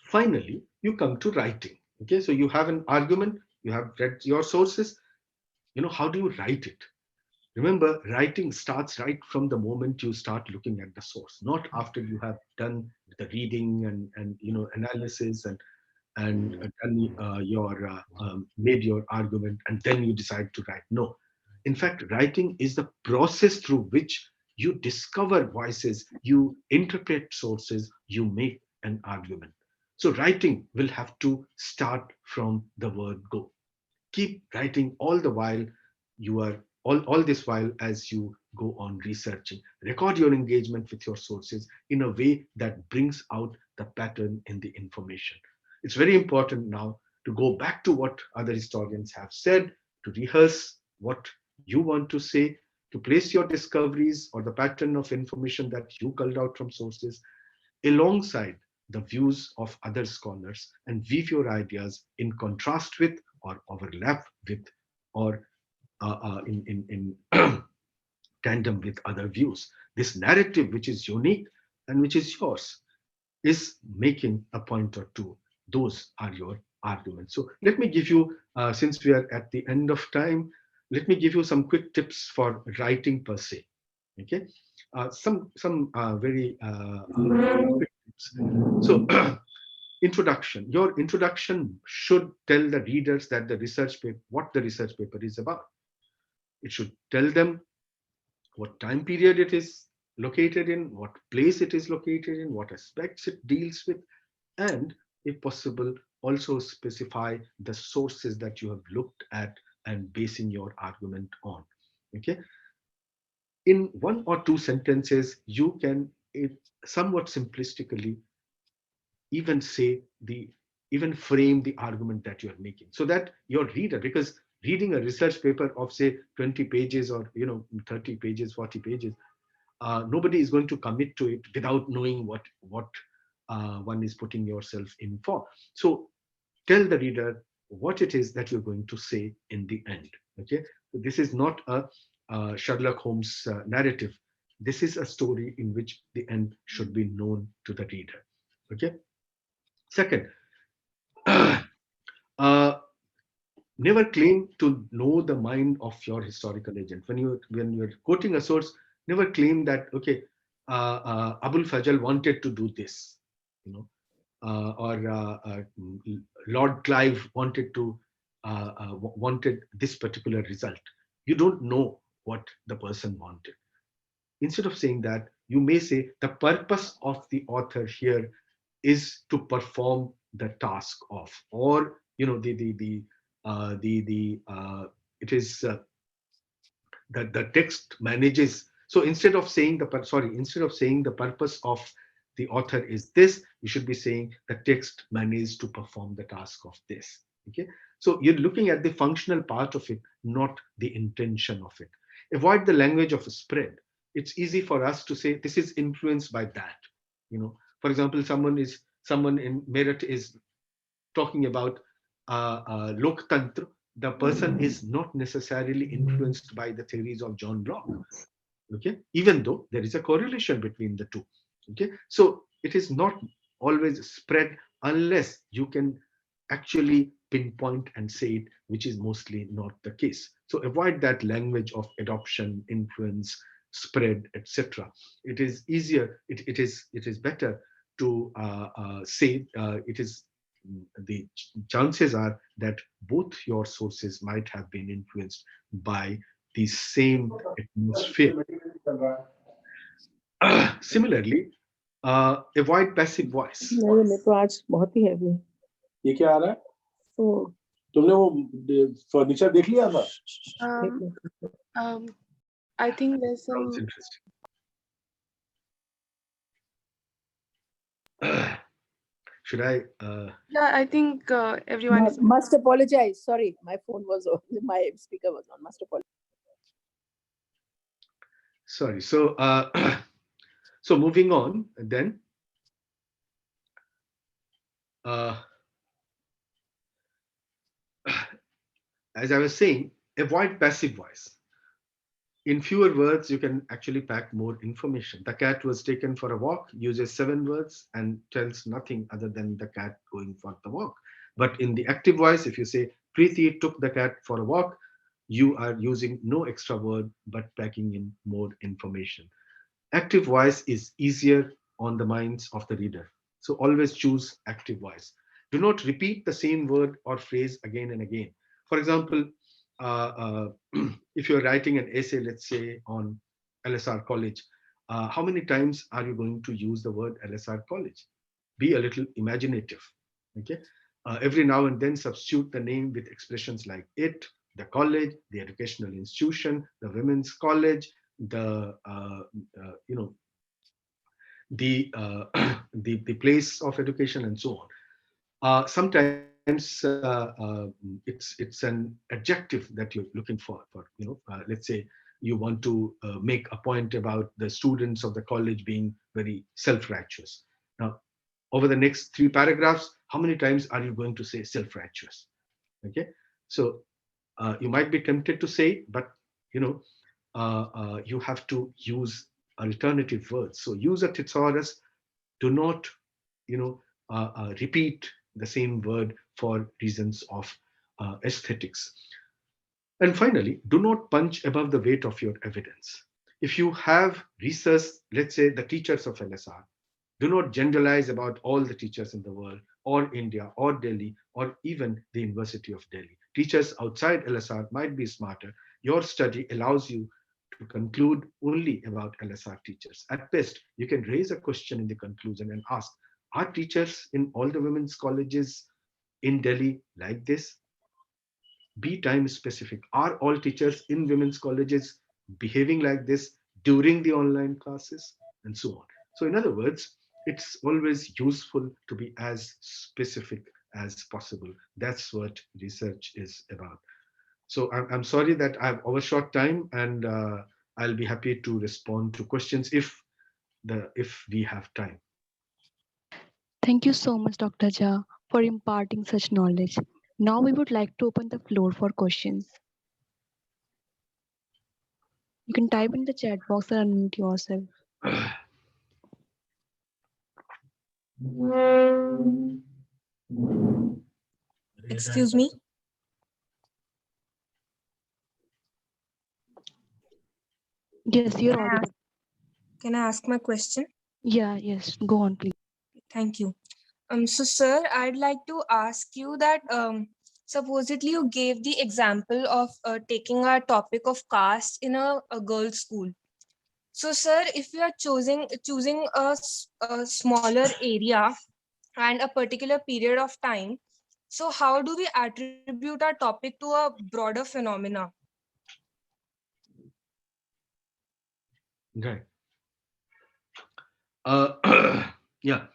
Finally, you come to writing. Okay, so you have an argument, you have read your sources. How do you write it? Remember, writing starts right from the moment you start looking at the source, not after you have done the reading and analysis and done your made your argument, and then you decide to write. No, in fact, writing is the process through which you discover voices, you interpret sources, you make an argument. So writing will have to start from the word go. Keep writing all the while you are all this while as you go on researching. Record your engagement with your sources in a way that brings out the pattern in the information. It's very important now to go back to what other historians have said, to rehearse what you want to say, to place your discoveries or the pattern of information that you culled out from sources alongside the views of other scholars, and weave your ideas in contrast with, or overlap with, or in tandem with other views. This narrative, which is unique and which is yours, is making a point or two. Those are your arguments. So let me give you, since we are at the end of time, let me give you some quick tips for writing per se. Okay, some very quick tips. So introduction. Your introduction should tell the readers that the research paper, what the research paper is about. It should tell them what time period it is located in, what place it is located in, what aspects it deals with, and if possible, also specify the sources that you have looked at and basing your argument on. Okay. In one or two sentences, you can somewhat simplistically even say the even frame the argument that you're making, so that your reader, because reading a research paper of say 20 pages or 30 pages, 40 pages, nobody is going to commit to it without knowing what one is putting yourself in for. So tell the reader what it is that you're going to say in the end. Okay, so this is not a Sherlock Holmes narrative. This is a story in which the end should be known to the reader. Okay. Second, uh, never claim to know the mind of your historical agent. When you're quoting a source, never claim that okay, Abul Fajl wanted to do this, you know, or Lord Clive wanted this particular result. You don't know what the person wanted. Instead of saying that, you may say the purpose of the author here is to perform the task of, or it is that the text manages. So instead of saying the purpose of the author is this, you should be saying the text managed to perform the task of this. Okay, so you're looking at the functional part of it, not the intention of it. Avoid the language of a spread. It's easy for us to say this is influenced by that. For example, someone in Meerut is talking about Loktantra. The person is not necessarily influenced by the theories of John Locke. Okay, even though there is a correlation between the two. Okay, so it is not always spread unless you can actually pinpoint and say it, which is mostly not the case. So avoid that language of adoption, influence, spread, etc. It is easier. It is better to say it is. The chances are that both your sources might have been influenced by the same atmosphere. Similarly, avoid passive voice. नहीं मैं तो आज बहुत ही heavy ये क्या आ रहा है? तो तुमने वो फर्नीचर देख लिया था? I think there's some. Sounds interesting. Should I? Yeah, I think everyone is. Must apologize. Sorry, my phone was on. My speaker was on. Must apologize. Sorry. So, so moving on then. Uh, as I was saying, avoid passive voice. In fewer words, you can actually pack more information. The cat was taken for a walk uses 7 words and tells nothing other than the cat going for the walk. But in the active voice, if you say, Preeti took the cat for a walk, you are using no extra word but packing in more information. Active voice is easier on the minds of the reader. So always choose active voice. Do not repeat the same word or phrase again and again. For example, if you're writing an essay, let's say on LSR College, how many times are you going to use the word LSR College? Be a little imaginative. Okay. Every now and then substitute the name with expressions like it, the college, the educational institution, the women's college, the you know the place of education and so on. Sometimes it's an adjective that you're looking for let's say you want to make a point about the students of the college being very self-righteous. Now, over the next 3 paragraphs, how many times are you going to say self-righteous? Okay, so you might be tempted to say, but you know, you have to use alternative words. So use a thesaurus. Do not, repeat the same word for reasons of aesthetics. And finally, do not punch above the weight of your evidence. If you have research, let's say the teachers of LSR, do not generalize about all the teachers in the world, or India, or Delhi, or even the University of Delhi. Teachers outside LSR might be smarter. Your study allows you to conclude only about LSR teachers. At best, you can raise a question in the conclusion and ask, are teachers in all the women's colleges in Delhi like this? Be time specific. Are all teachers in women's colleges behaving like this during the online classes? And so on. So, in other words, it's always useful to be as specific as possible. That's what research is about. So, I'm sorry that I've overshot time, and I'll be happy to respond to questions if we have time. Thank you so much, Dr. Jha, for imparting such knowledge. Now we would like to open the floor for questions. You can type in the chat box and unmute yourself. Excuse me. Yes, you're audible. Can I ask my question? Yeah, yes. Go on, please. Thank you. So sir, I'd like to ask you that supposedly you gave the example of taking a topic of caste in a girls' school. So sir, if we are choosing a smaller area and a particular period of time, so how do we attribute our topic to a broader phenomena? Right. Yeah.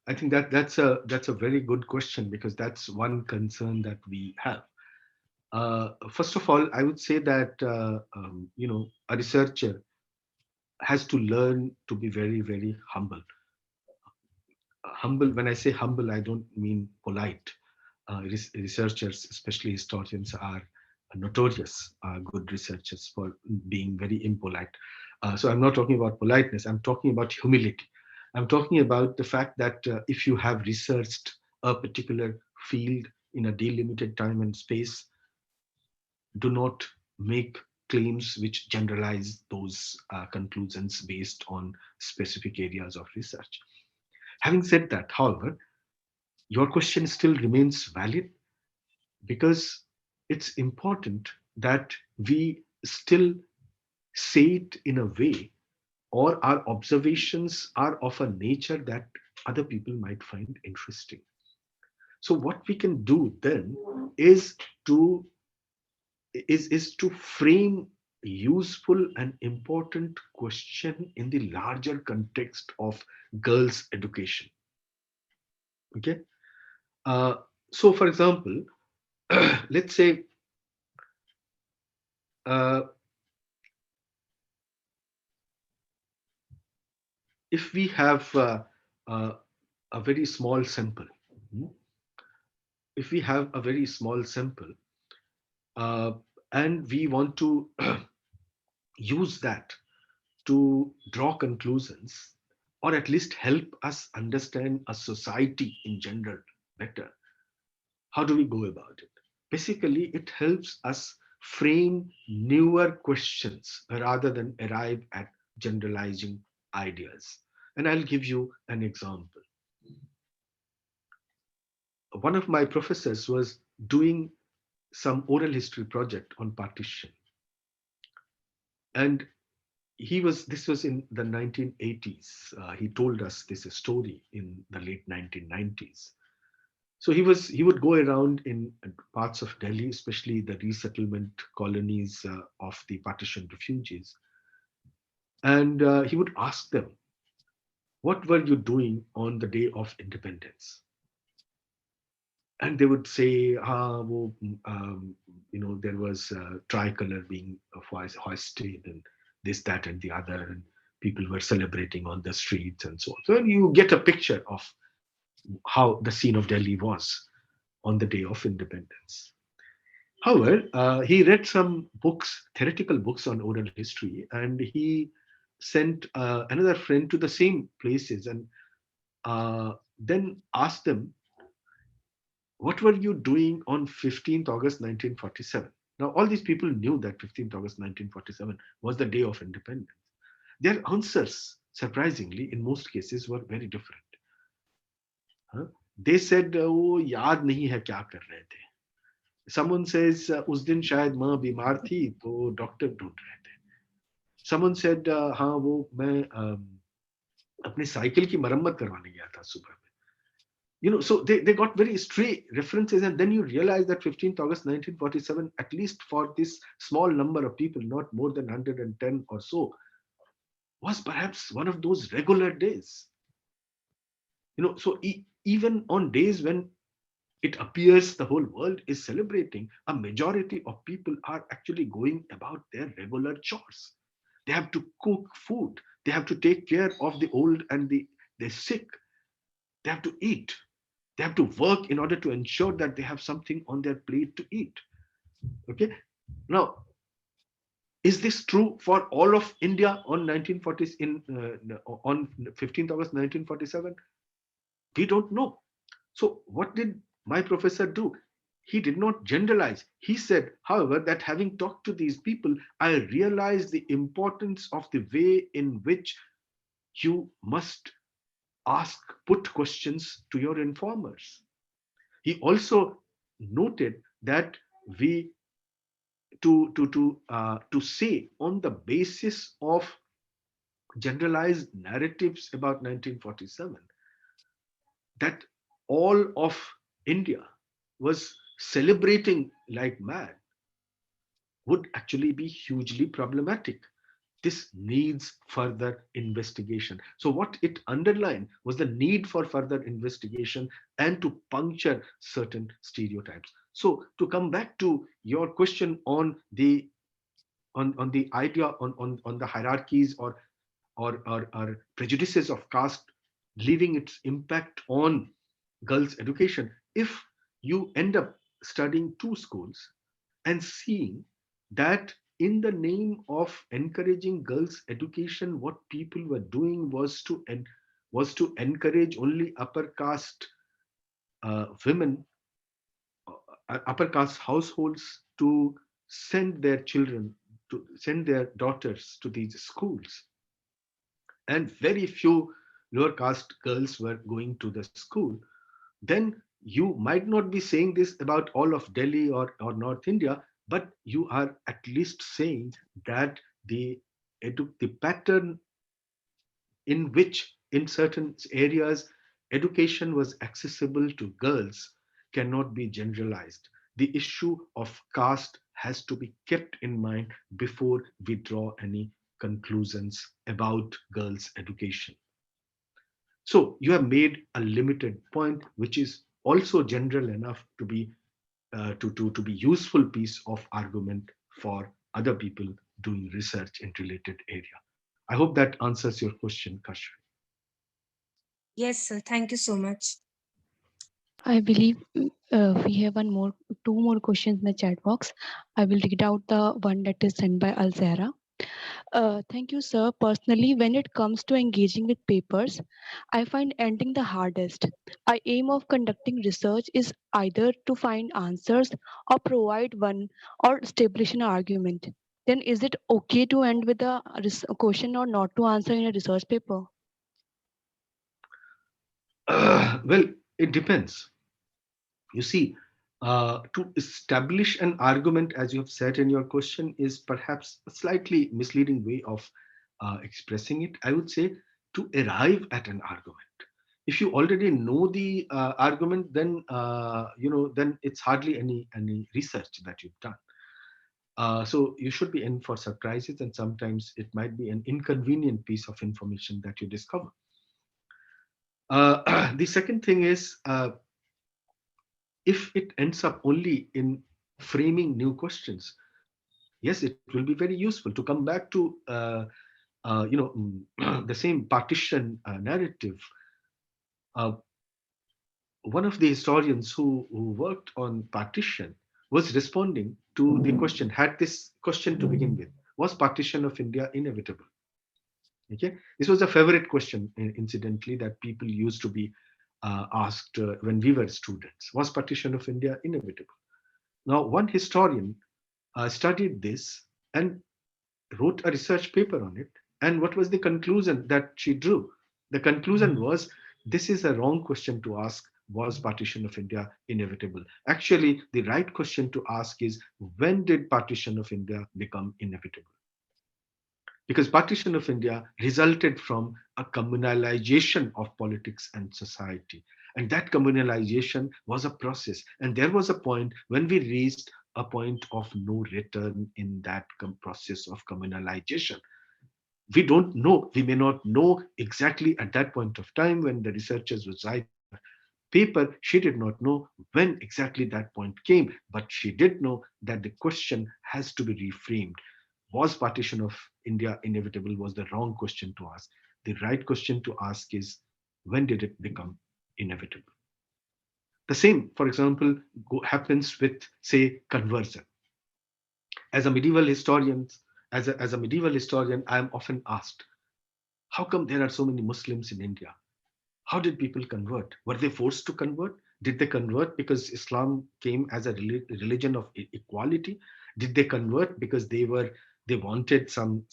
I think that's a very good question, because that's one concern that we have. First of all, I would say that a researcher has to learn to be very, very humble. Humble. When I say humble, I don't mean polite. Researchers, especially historians, are notorious good researchers for being very impolite. So I'm not talking about politeness. I'm talking about humility. I'm talking about the fact that if you have researched a particular field in a delimited time and space, do not make claims which generalize those conclusions based on specific areas of research. Having said that, however, your question still remains valid, because it's important that we still say it in a way, or our observations are of a nature that other people might find interesting. So what we can do then is to to frame a useful and important question in the larger context of girls' education. Okay. So, for example, let's say uh, if we have uh, a very small sample, hmm, if we have a very small sample uh, and we want to use that to draw conclusions or at least help us understand a society in general better, how do we go about it? Basically, it helps us frame newer questions rather than arrive at generalizing ideas. And I'll give you an example. One of my professors was doing some oral history project on partition, and this was in the 1980s. He told us this story in the late 1990s. So he would go around in parts of Delhi, especially the resettlement colonies of the partition refugees, and he would ask them, "What were you doing on the day of independence?" And they would say, wo, there was tricolor being hoisted and this, that, and the other, and people were celebrating on the streets and so on. So you get a picture of how the scene of Delhi was on the day of independence. However, he read some books, theoretical books on oral history, and he sent another friend to the same places and then asked them, "What were you doing on 15th August 1947?" Now, all these people knew that 15th August 1947 was the day of independence. Their answers, surprisingly, in most cases, were very different. Huh? They said, "वो याद नहीं है क्या कर रहे थे." Someone says, "उस दिन शायद माँ बीमार थी तो डॉक्टर ढूंढ रहे थे." Someone said, "हाँ वो मैं अपनी साइकिल की मरम्मत करवाने गया था सुबह में." So they got very stray references, and then you realize that 15th August 1947, at least for this small number of people, not more than 110 or so, was perhaps one of those regular days. So even on days when it appears the whole world is celebrating, a majority of people are actually going about their regular chores. They have to cook food, they have to take care of the old and the sick, they have to eat, they have to work in order to ensure that they have something on their plate to eat. Okay. Now, is this true for all of India on 1940s on 15th August 1947? We don't know. So what did my professor do? He did not generalize. He said, however, that having talked to these people, I realized the importance of the way in which you must put questions to your informers. He also noted that we to say on the basis of generalized narratives about 1947 that all of India was celebrating like mad would actually be hugely problematic. This needs further investigation. So, what it underlined was the need for further investigation and to puncture certain stereotypes. So, to come back to your question on the idea on the hierarchies or prejudices of caste leaving its impact on girls' education, if you end up studying two schools and seeing that in the name of encouraging girls' education, what people were doing was to encourage only upper caste women, upper caste households to send their children to send their daughters to these schools, and very few lower caste girls were going to the school, then you might not be saying this about all of Delhi or North India, but you are at least saying that the pattern in which in certain areas education was accessible to girls cannot be generalized. The issue of caste has to be kept in mind before we draw any conclusions about girls' education. So you have made a limited point, which is also general enough to be to be useful piece of argument for other people doing research in related area. I hope that answers your question, Kashvi. Yes, sir. Thank you so much. I believe we have two more questions in the chat box. I will read out the one that is sent by Al Zahra. Thank you, sir. Personally, when it comes to engaging with papers, I find ending the hardest. Our aim of conducting research is either to find answers or provide one or establish an argument. Then is it okay to end with a question or not to answer in a research paper? Well, it depends. You see, to establish an argument, as you have said in your question, is perhaps a slightly misleading way of expressing it. I would say to arrive at an argument. If you already know the argument, then then it's hardly any research that you've done. So you should be in for surprises, and sometimes it might be an inconvenient piece of information that you discover. The second thing is, if it ends up only in framing new questions, yes, it will be very useful to come back to the same partition narrative. Uh, One of the historians who worked on partition was responding to the question, had this question to begin with: was partition of India inevitable? Okay, this was a favorite question, incidentally, that people used to be asked when we were students: was partition of India inevitable? Now, one historian studied this and wrote a research paper on it. And what was the conclusion that she drew? The conclusion was, this is a wrong question to ask: was partition of India inevitable? Actually, the right question to ask is, when did partition of India become inevitable? Because partition of India resulted from a communalization of politics and society. And that communalization was a process. And there was a point when we reached a point of no return in that process of communalization. We don't know, we may not know exactly at that point of time when the researchers was writing her paper, she did not know when exactly that point came, but she did know that the question has to be reframed. Was partition of India inevitable? Was the wrong question to ask. The right question to ask is, when did it become inevitable? The same, for example, happens with, say, conversion. As a medieval historian, as a medieval historian, I am often asked, how come there are so many Muslims in India? How did people convert? Were they forced to convert? Did they convert because Islam came as a religion of equality? Did they convert because they wanted some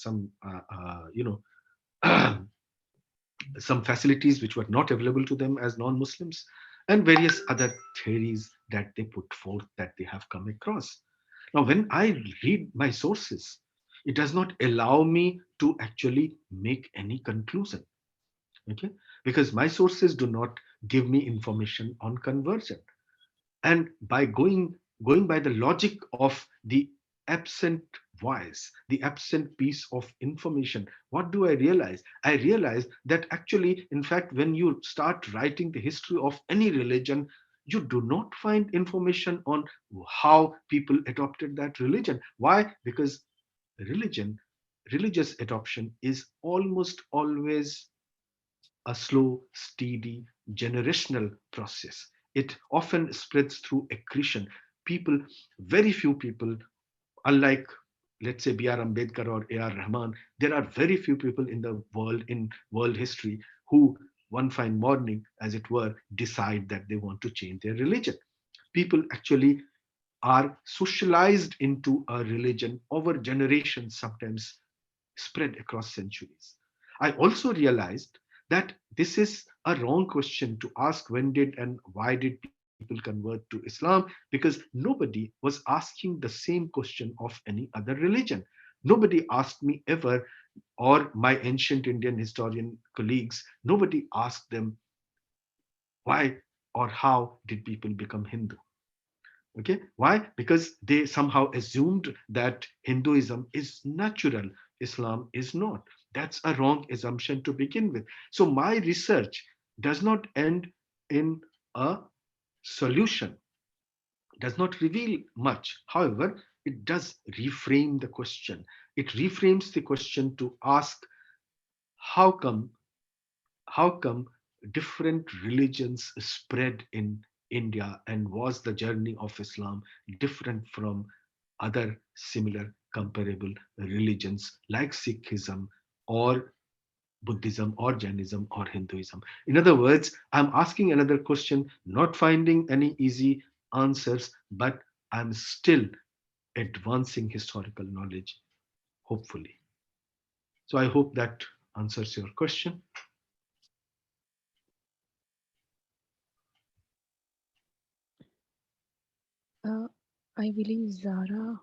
facilities which were not available to them as non-Muslims, and various other theories that they put forth that they have come across. Now, when I read my sources, it does not allow me to actually make any conclusion. Okay, because my sources do not give me information on conversion. And by going by the logic of the absent voice, the absent piece of information, what do I realize? I realize that actually, in fact, when you start writing the history of any religion, you do not find information on how people adopted that religion. Why? Because religion religious adoption is almost always a slow, steady, generational process. It often spreads through accretion. People, very few people, unlike, let's say, B.R. Ambedkar or A.R. Rahman, there are very few people in the world, in world history, who one fine morning, as it were, decide that they want to change their religion. People actually are socialized into a religion over generations, sometimes spread across centuries. I also realized that this is a wrong question to ask: when did and why did people convert to Islam? Because nobody was asking the same question of any other religion. Nobody asked me ever, or my ancient Indian historian colleagues, nobody asked them why or how did people become Hindu. Okay, why? Because they somehow assumed that Hinduism is natural, Islam is not. That's a wrong assumption to begin with. So my research does not end in a solution, does not reveal much. However, it does reframe the question. It reframes the question to ask, how come, how come different religions spread in India, and was the journey of Islam different from other similar comparable religions like Sikhism or Buddhism or Jainism or Hinduism? In other words, I'm asking another question, not finding any easy answers, but I'm still advancing historical knowledge, hopefully. So I hope that answers your question. I believe Zara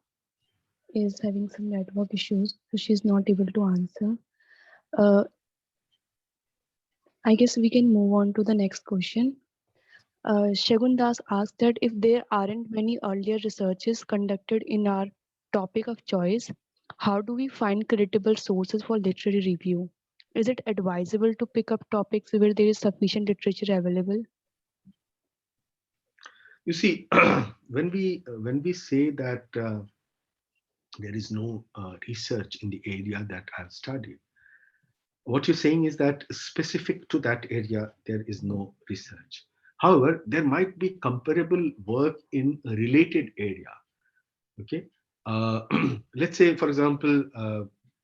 is having some network issues, so she's not able to answer. Uh, I guess we can move on to the next question. Shagun Das asked that if there aren't many earlier researches conducted in our topic of choice, how do we find credible sources for literary review? Is it advisable to pick up topics where there is sufficient literature available? You see, when we say that there is no research in the area that I've studied, what you're saying is that specific to that area there is no research. However, there might be comparable work in a related area. Okay, uh, let's say, for example,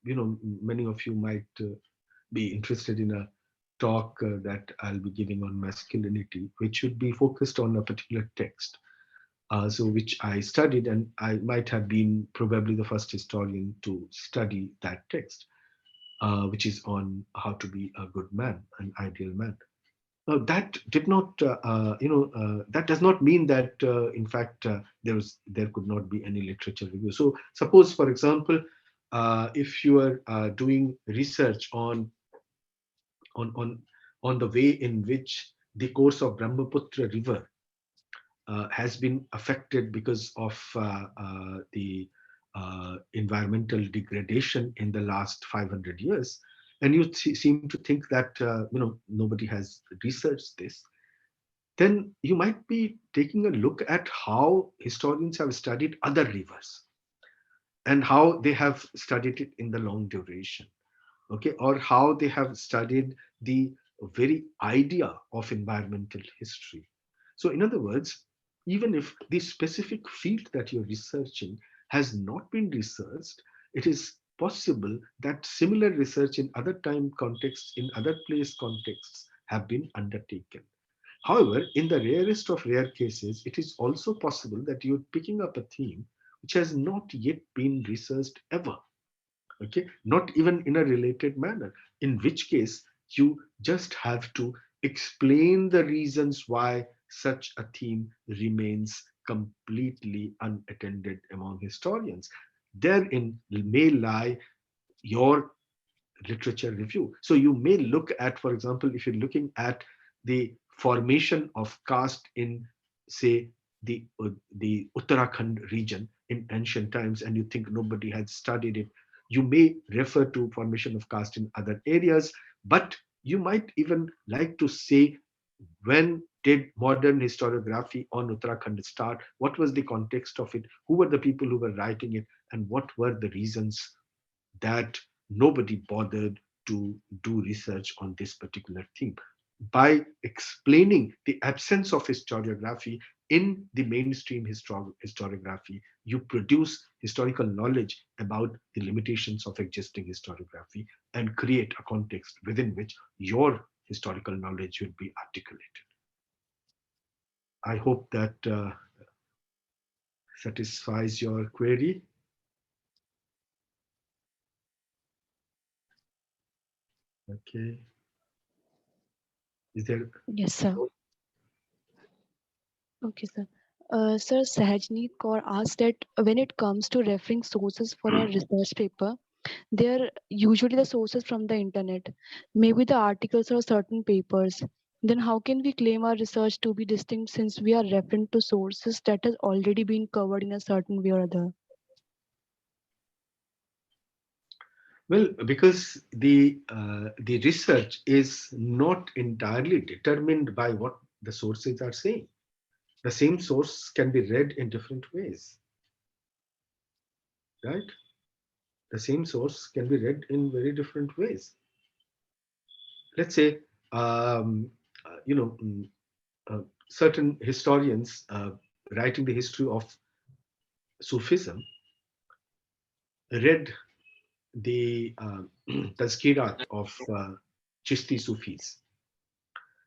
many of you might be interested in a talk that I'll be giving on masculinity, which should be focused on a particular text. So which I studied, and I might have been probably the first historian to study that text, which is on how to be a good man, an ideal man. Now, that did not, that does not mean that, in fact, there could not be any literature review. So, suppose, for example, if you are doing research on on on the way in which the course of Brahmaputra River has been affected because of the environmental degradation in the last 500 years, and you seem to think that nobody has researched this, then you might be taking a look at how historians have studied other rivers and how they have studied it in the long duration, okay, or how they have studied the very idea of environmental history. So, in other words, even if the specific field that you're researching has not been researched, it is possible that similar research in other time contexts, in other place contexts, have been undertaken. However, in the rarest of rare cases, it is also possible that you're picking up a theme which has not yet been researched ever, okay, not even in a related manner, in which case you just have to explain the reasons why such a theme remains completely unattended among historians. Therein may lie your literature review. So you may look at, for example, if you're looking at the formation of caste in, say, the Uttarakhand region in ancient times, and you think nobody had studied it, you may refer to formation of caste in other areas, but you might even like to say, when did modern historiography on Uttarakhand start? What was the context of it? Who were the people who were writing it? And what were the reasons that nobody bothered to do research on this particular theme? By explaining the absence of historiography in the mainstream historiography, you produce historical knowledge about the limitations of existing historiography and create a context within which your historical knowledge will be articulated. I hope that satisfies your query. Okay. Is there? Yes, sir. Okay, sir. Sir, Sahajneet Kaur asked that when it comes to referring sources for a research paper, they're usually the sources from the internet, maybe the articles or certain papers. Then how can we claim our research to be distinct since we are referring to sources that has already been covered in a certain way or other? Well, because the research is not entirely determined by what the sources are saying. The same source can be read in different ways, right? The same source can be read in very different ways. Let's say, um, you know, certain historians writing the history of Sufism read the Tazkirat of Chishti Sufis.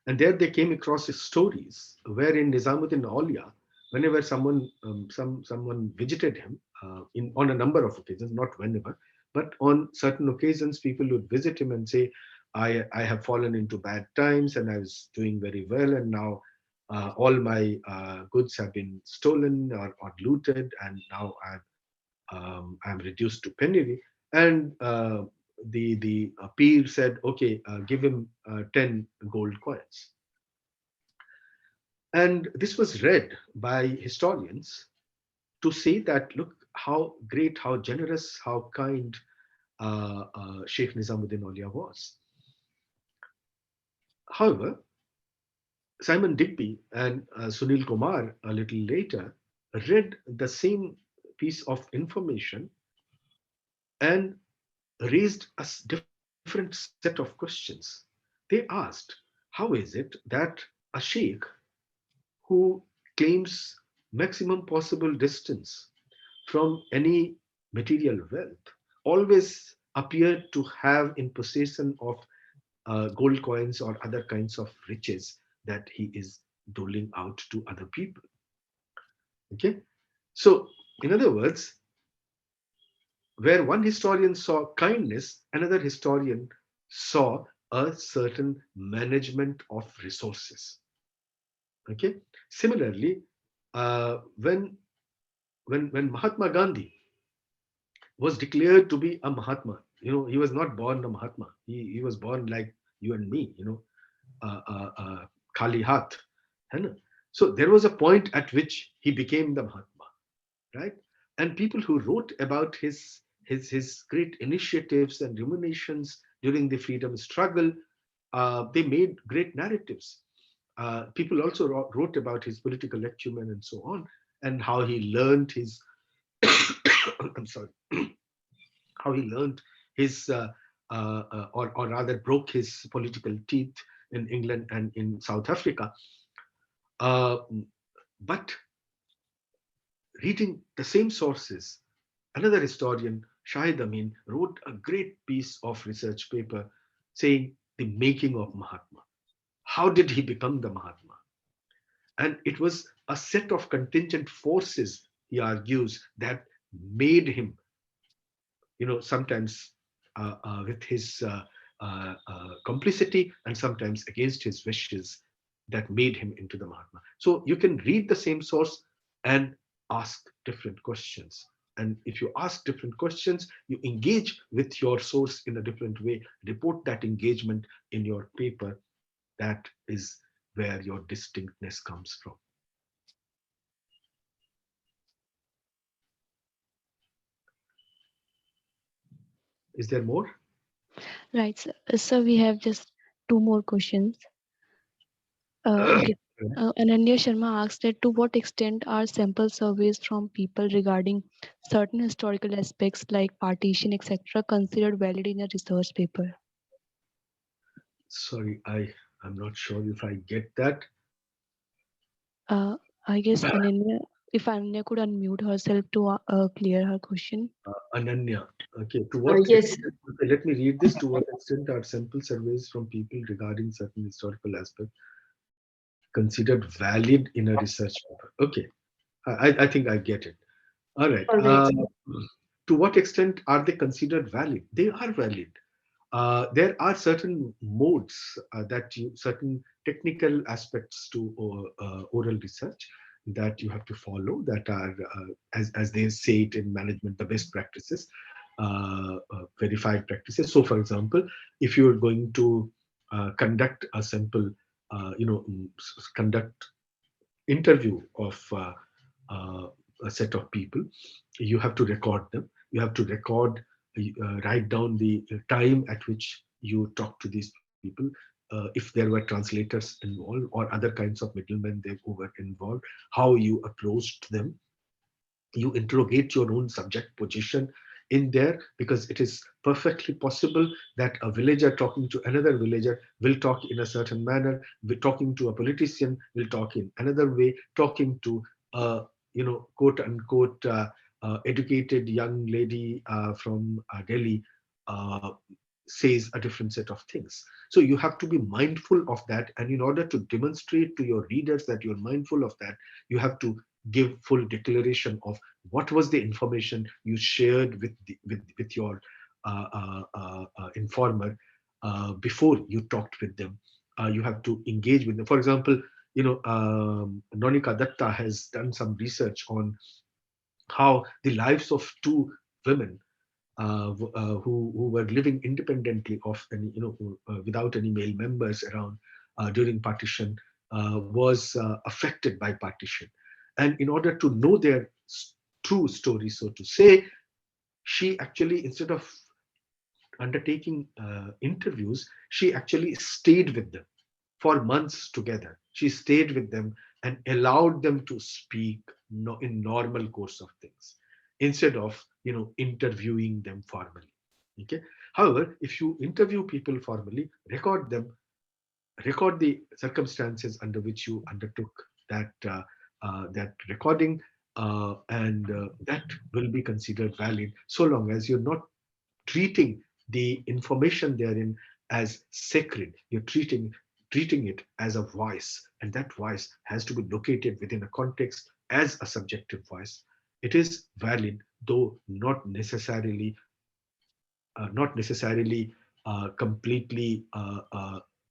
And there they came across stories wherein Nizamuddin Aulia, whenever someone visited him on a number of occasions, not whenever, but on certain occasions, people would visit him and say, I have fallen into bad times and I was doing very well, and now all my goods have been stolen or looted, and now I'm reduced to penury. And the peer said, okay, give him 10 gold coins. And this was read by historians to say that, look, how great, how generous, how kind Sheikh Nizamuddin Aulia was. However, Simon Digby and Sunil Kumar a little later read the same piece of information and raised a different set of questions. They asked, how is it that a sheikh who claims maximum possible distance from any material wealth always appeared to have in possession of gold coins or other kinds of riches that he is doling out to other people? Okay, so in other words, where one historian saw kindness, another historian saw a certain management of resources. Okay. Similarly, when Mahatma Gandhi was declared to be a Mahatma, he was not born a Mahatma. He was born like you and me, Kali Hath. है ना? So there was a point at which he became the Mahatma, right? And people who wrote about his great initiatives and ruminations during the freedom struggle, they made great narratives. People also wrote about his political acumen and so on, and how he learned his I'm sorry, how he learned his or rather broke his political teeth in England and in South Africa. Uh, but reading the same sources, another historian, Shahid Amin, wrote a great piece of research paper saying the making of Mahatma. How did he become the Mahatma? And it was a set of contingent forces, he argues, that made him, sometimes with his complicity and sometimes against his wishes, that made him into the Mahatma. So you can read the same source and ask different questions. And if you ask different questions, you engage with your source in a different way, report that engagement in your paper. That is where your distinctness comes from. Is there more? Right. So we have just two more questions. Okay. Ananya Sharma asked that to what extent are sample surveys from people regarding certain historical aspects like partition, etc., considered valid in a research paper? Sorry, I'm not sure if I get that. I guess Ananya, if Ananya could unmute herself to clear her question. Ananya. Okay, to what Yes. extent, okay, let me read this. To what extent are sample surveys from people regarding certain historical aspects considered valid in a research paper? Okay, I think I get it. All right. All right. To what extent are they considered valid? They are valid. There are certain modes certain technical aspects to oral research that you have to follow, that are, as they say it in management, the best practices, verified practices. So, for example, if you're going to conduct a simple, conduct interview of uh, a set of people, you have to record them. You have to record write down the time at which you talk to these people, if there were translators involved or other kinds of middlemen they were involved, how you approached them. You interrogate your own subject position in there, because it is perfectly possible that a villager talking to another villager will talk in a certain manner, talking to a politician will talk in another way, talking to a, quote unquote educated young lady from Delhi uh, says a different set of things. So you have to be mindful of that, and in order to demonstrate to your readers that you're mindful of that, you have to give full declaration of what was the information you shared with your informer before you talked with them. You have to engage with them. For example, Nonika Datta has done some research on how the lives of two women who were living independently of any, without any male members around during partition, was affected by partition. And in order to know their true story, so to say, she actually, instead of undertaking interviews, she actually stayed with them for months together. She stayed with them and allowed them to speak in normal course of things, instead of interviewing them formally. Okay. However, if you interview people formally, record them, record the circumstances under which you undertook that recording, and that will be considered valid, so long as you're not treating the information therein as sacred. You're treating it as a voice, and that voice has to be located within a context as a subjective voice. It is valid, though not necessarily completely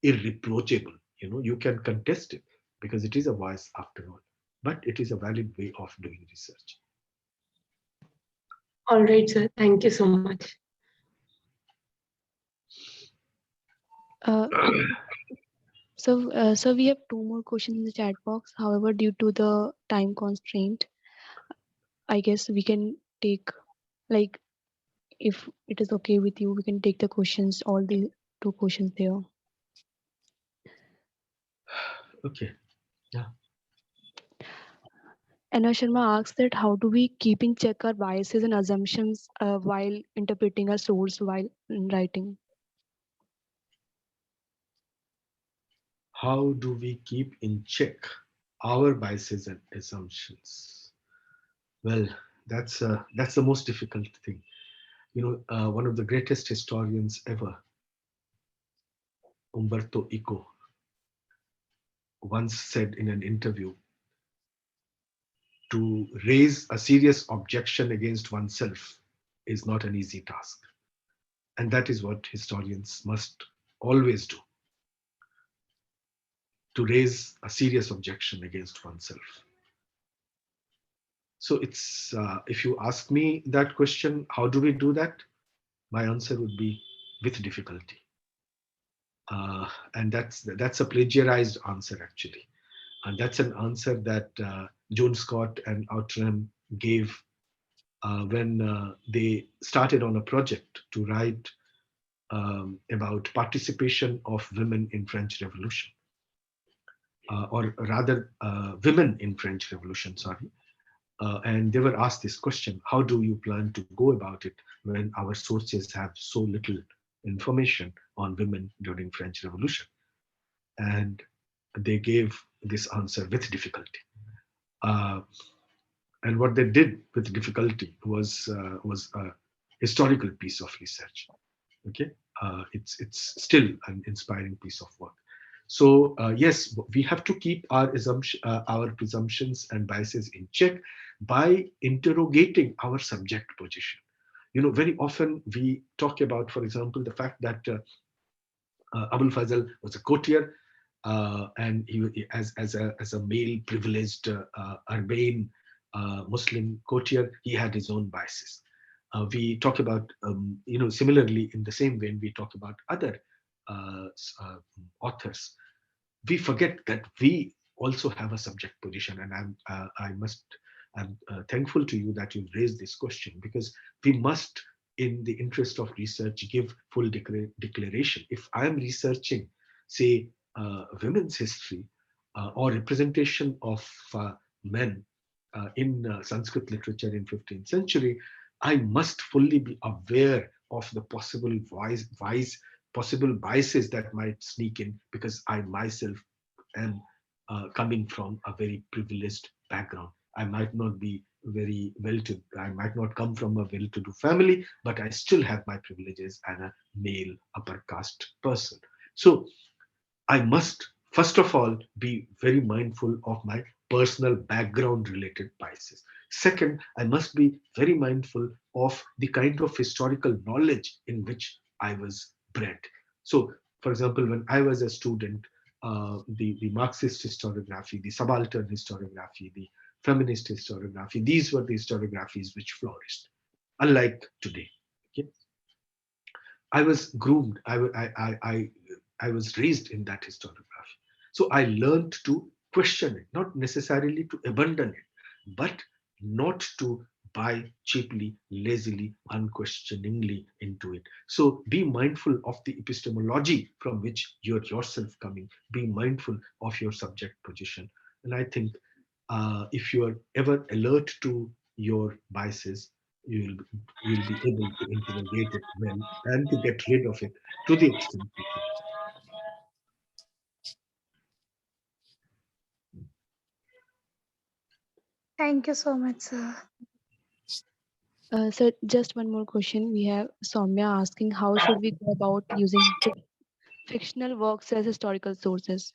irreproachable. You can contest it because it is a voice after all, but it is a valid way of doing research. All right, sir. Thank you so much. Uh, so we have two more questions in the chat box. However, due to the time constraint, I guess we can take, like, if it is okay with you, we can take the questions, all the two questions there. Okay. Yeah. Anna Sharma asks that how do we keep in check our biases and assumptions while interpreting a source while writing? How do we keep in check our biases and assumptions? Well, that's the most difficult thing. One of the greatest historians ever, Umberto Eco, once said in an interview, to raise a serious objection against oneself is not an easy task. And that is what historians must always do, to raise a serious objection against oneself. So if you ask me that question, how do we do that? My answer would be with difficulty. And that's a plagiarized answer, actually. And that's an answer that Joan Scott and Outram gave when they started on a project to write about participation of women in French Revolution, or rather women in French Revolution, sorry. And they were asked this question: how do you plan to go about it when our sources have so little information on women during French Revolution? And they gave this answer with difficulty. Uh, and what they did with difficulty was a historical piece of research. Okay, it's still an inspiring piece of work. So yes, we have to keep our presumptions and biases in check by interrogating our subject position. Very often we talk about, for example, the fact that Abul Fazl was a courtier, and as a male privileged urbane Muslim courtier, he had his own biases. We talk about, similarly in the same vein, we talk about other authors. We forget that we also have a subject position, and I'm thankful to you that you've raised this question, because we must in the interest of research, give full declaration. If I am researching, say, women's history or representation of men in Sanskrit literature in 15th century, I must fully be aware of the possible possible biases that might sneak in, because I myself am coming from a very privileged background. I might not be very I might not come from a well-to-do family, but I still have my privileges as a male upper caste person. So I must, first of all, be very mindful of my personal background related biases. Second, I must be very mindful of the kind of historical knowledge in which I was bred. So, for example, when I was a student, the Marxist historiography, the subaltern historiography, the feminist historiography, these were the historiographies which flourished, unlike today. Okay? I was groomed. I was raised in that historiography. So I learned to question it, not necessarily to abandon it, but not to buy cheaply, lazily, unquestioningly into it. So be mindful of the epistemology from which you're yourself coming. Be mindful of your subject position. And I think if you are ever alert to your biases, you'll be able to interrogate it well and to get rid of it to the extent you can. Thank you so much, sir. So just one more question. We have Soumya asking, how should we go about using fictional works as historical sources?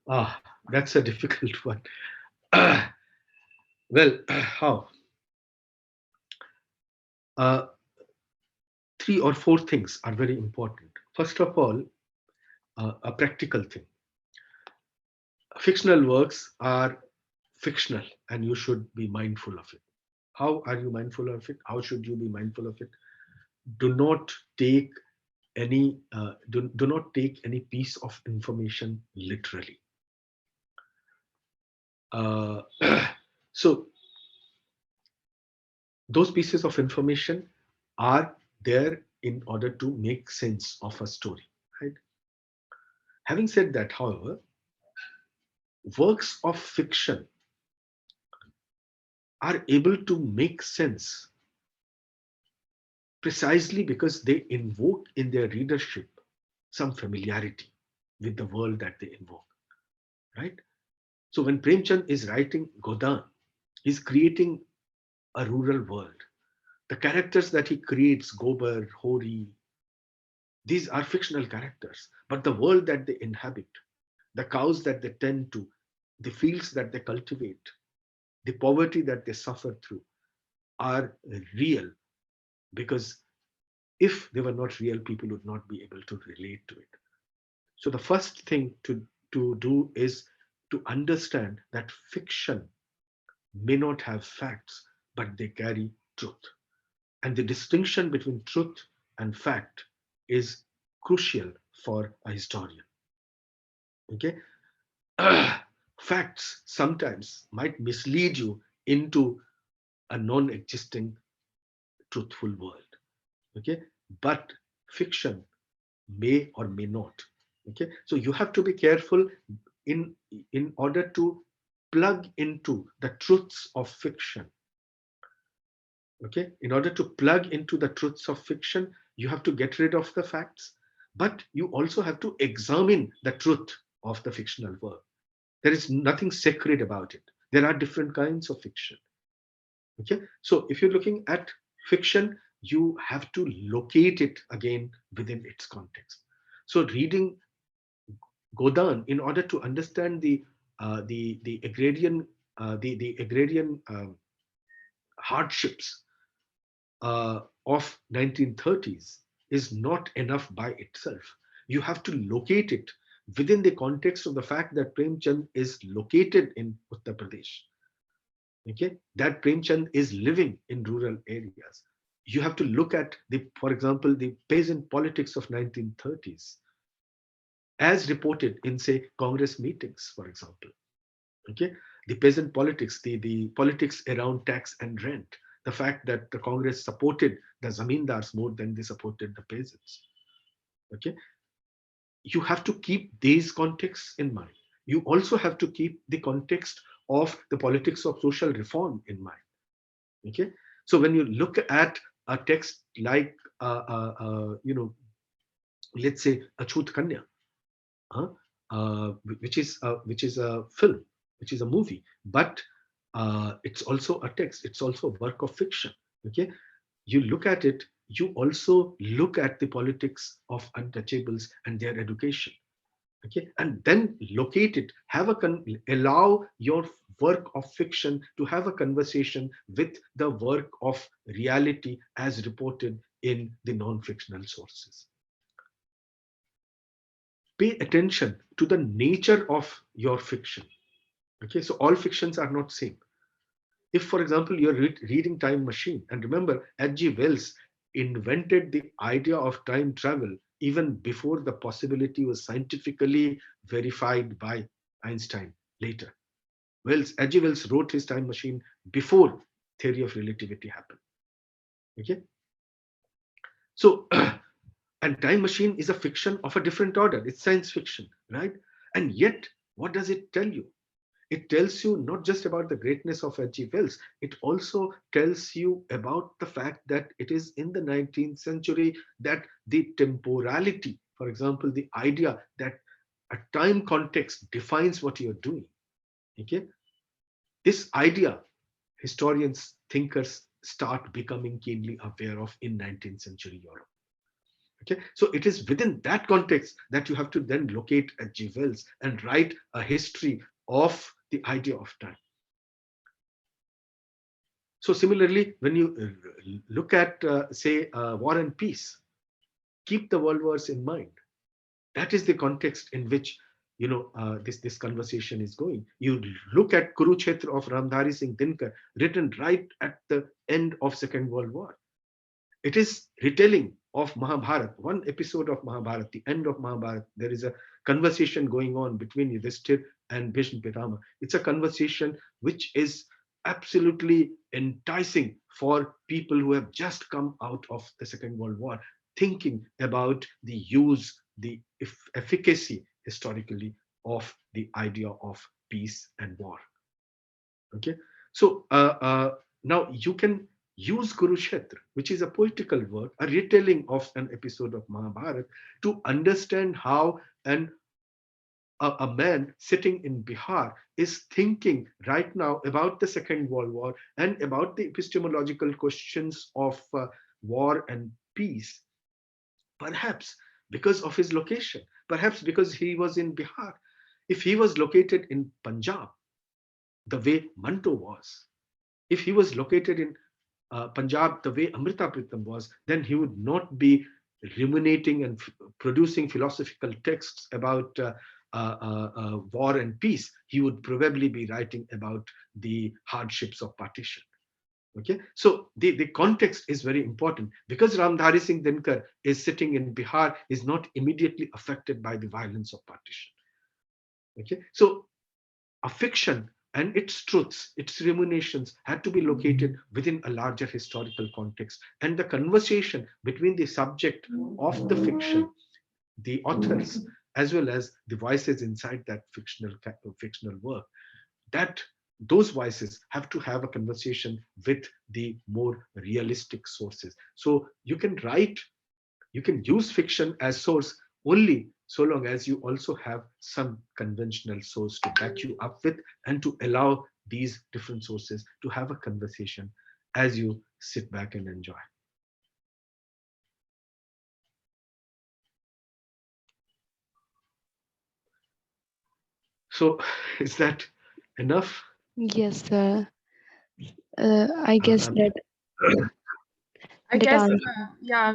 Ah, that's a difficult one. Well, how? Uh, three or four things are very important. First of all, a practical thing. Fictional works are fictional, and you should be mindful of it. How are you mindful of it? How should you be mindful of it? Do not take do not take any piece of information literally. Uh, so those pieces of information are there in order to make sense of a story, right? Having said that, however, works of fiction are able to make sense precisely because they invoke in their readership some familiarity with the world that they invoke, right? So when Premchand is writing Godan, he's creating a rural world. The characters that he creates, Gobar, Hori, these are fictional characters, but the world that they inhabit, the cows that they tend to, the fields that they cultivate, the poverty that they suffer through are real, because if they were not real, people would not be able to relate to it. So the first thing to do is to understand that fiction may not have facts, but they carry truth. And the distinction between truth and fact is crucial for a historian. Okay? Facts sometimes might mislead you into a non-existing truthful world. Okay? But fiction may or may not. Okay? So you have to be careful in order to plug into the truths of fiction. Okay, in order to plug into the truths of fiction, you have to get rid of the facts, but you also have to examine the truth of the fictional work. There is nothing sacred about it. There are different kinds of fiction. Okay, so if you're looking at fiction, you have to locate it again within its context. So reading Godan, in order to understand the agrarian the agrarian hardships of 1930s is not enough by itself. You have to locate it within the context of the fact that Premchand is located in Uttar Pradesh. Okay, that Premchand is living in rural areas. You have to look at for example, the peasant politics of 1930s, as reported in, say, Congress meetings, for example. Okay, the peasant politics, the politics around tax and rent, the fact that the Congress supported the zamindars more than they supported the peasants. Okay, you have to keep these contexts in mind. You also have to keep the context of the politics of social reform in mind. Okay, so when you look at a text like let's say Achut Kanya, uh, which is a film, which is a movie, but it's also a text, it's also a work of fiction. Okay, you look at it, you also look at the politics of untouchables and their education. Okay, and then locate it, allow your work of fiction to have a conversation with the work of reality as reported in the non-fictional sources. Pay attention to the nature of your fiction. Okay, so all fictions are not same. If, for example, you're reading Time Machine, and remember, H.G. Wells invented the idea of time travel even before the possibility was scientifically verified by Einstein later. H.G. Wells wrote his Time Machine before theory of relativity happened. Okay, so and Time Machine is a fiction of a different order. It's science fiction, right? And yet, what does it tell you? It tells you not just about the greatness of H.G. Wells, it also tells you about the fact that it is in the 19th century that the temporality, for example, the idea that a time context defines what you're doing. Okay, this idea, historians, thinkers start becoming keenly aware of in 19th century Europe. Okay, so it is within that context that you have to then locate H.G. Wells and write a history of the idea of time. So similarly, when you look at, say, War and Peace, keep the world wars in mind. That is the context in which this conversation is going. You look at Kurukshetra of Ramdhari Singh Dinkar, written right at the end of Second World War. It is retelling of Mahabharata, one episode of Mahabharata, the end of Mahabharata. There is a conversation going on between Yudhishthir and Bhishma Pitama. It's a conversation which is absolutely enticing for people who have just come out of the Second World War, thinking about the use, the efficacy historically of the idea of peace and war. Okay, so now you can use Kurukshetra, which is a poetical work, a retelling of an episode of Mahabharata, to understand how a man sitting in Bihar is thinking right now about the Second World War and about the epistemological questions of war and peace, perhaps because of his location, perhaps because he was in Bihar. If he was located in Punjab, the way Manto was, if he was located in Punjab the way Amrita Pritam was, then he would not be ruminating and producing philosophical texts about war and peace. He would probably be writing about the hardships of partition. Okay, so the context is very important, because Ramdhari Singh Dinkar is sitting in Bihar, is not immediately affected by the violence of partition. Okay, so a fiction and its truths, its ruminations had to be located within a larger historical context. And the conversation between the subject of the fiction, the authors, as well as the voices inside that fictional work, that those voices have to have a conversation with the more realistic sources. So you can use fiction as source only so long as you also have some conventional source to back you up with, and to allow these different sources to have a conversation as you sit back and enjoy. So is that enough? Yes, sir. I guess Um, that I that guess, answer. yeah,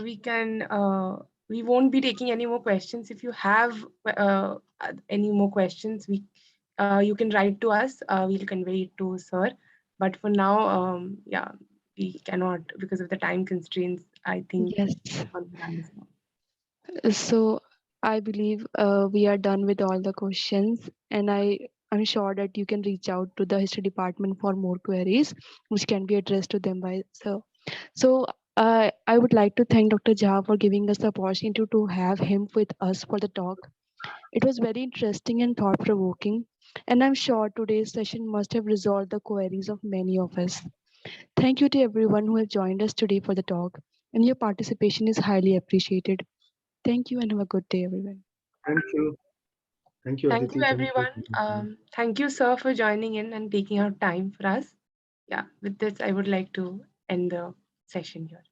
we won't be taking any more questions. If you have any more questions, you can write to us. We'll convey it to sir. But for now, yeah, we cannot, because of the time constraints. I think Yes. on the lines now. So I believe we are done with all the questions, and I'm sure that you can reach out to the history department for more queries, which can be addressed to them by sir. So I would like to thank Dr. Jha for giving us the opportunity to have him with us for the talk. It was very interesting and thought provoking, and I'm sure today's session must have resolved the queries of many of us. Thank you to everyone who has joined us today for the talk, and your participation is highly appreciated. Thank you and have a good day, everyone. Thank you. Thank you, Thank you, Aditi. Thank you. everyone. Thank you, sir, for joining in and taking out time for us. Yeah, with this, I would like to end the session here.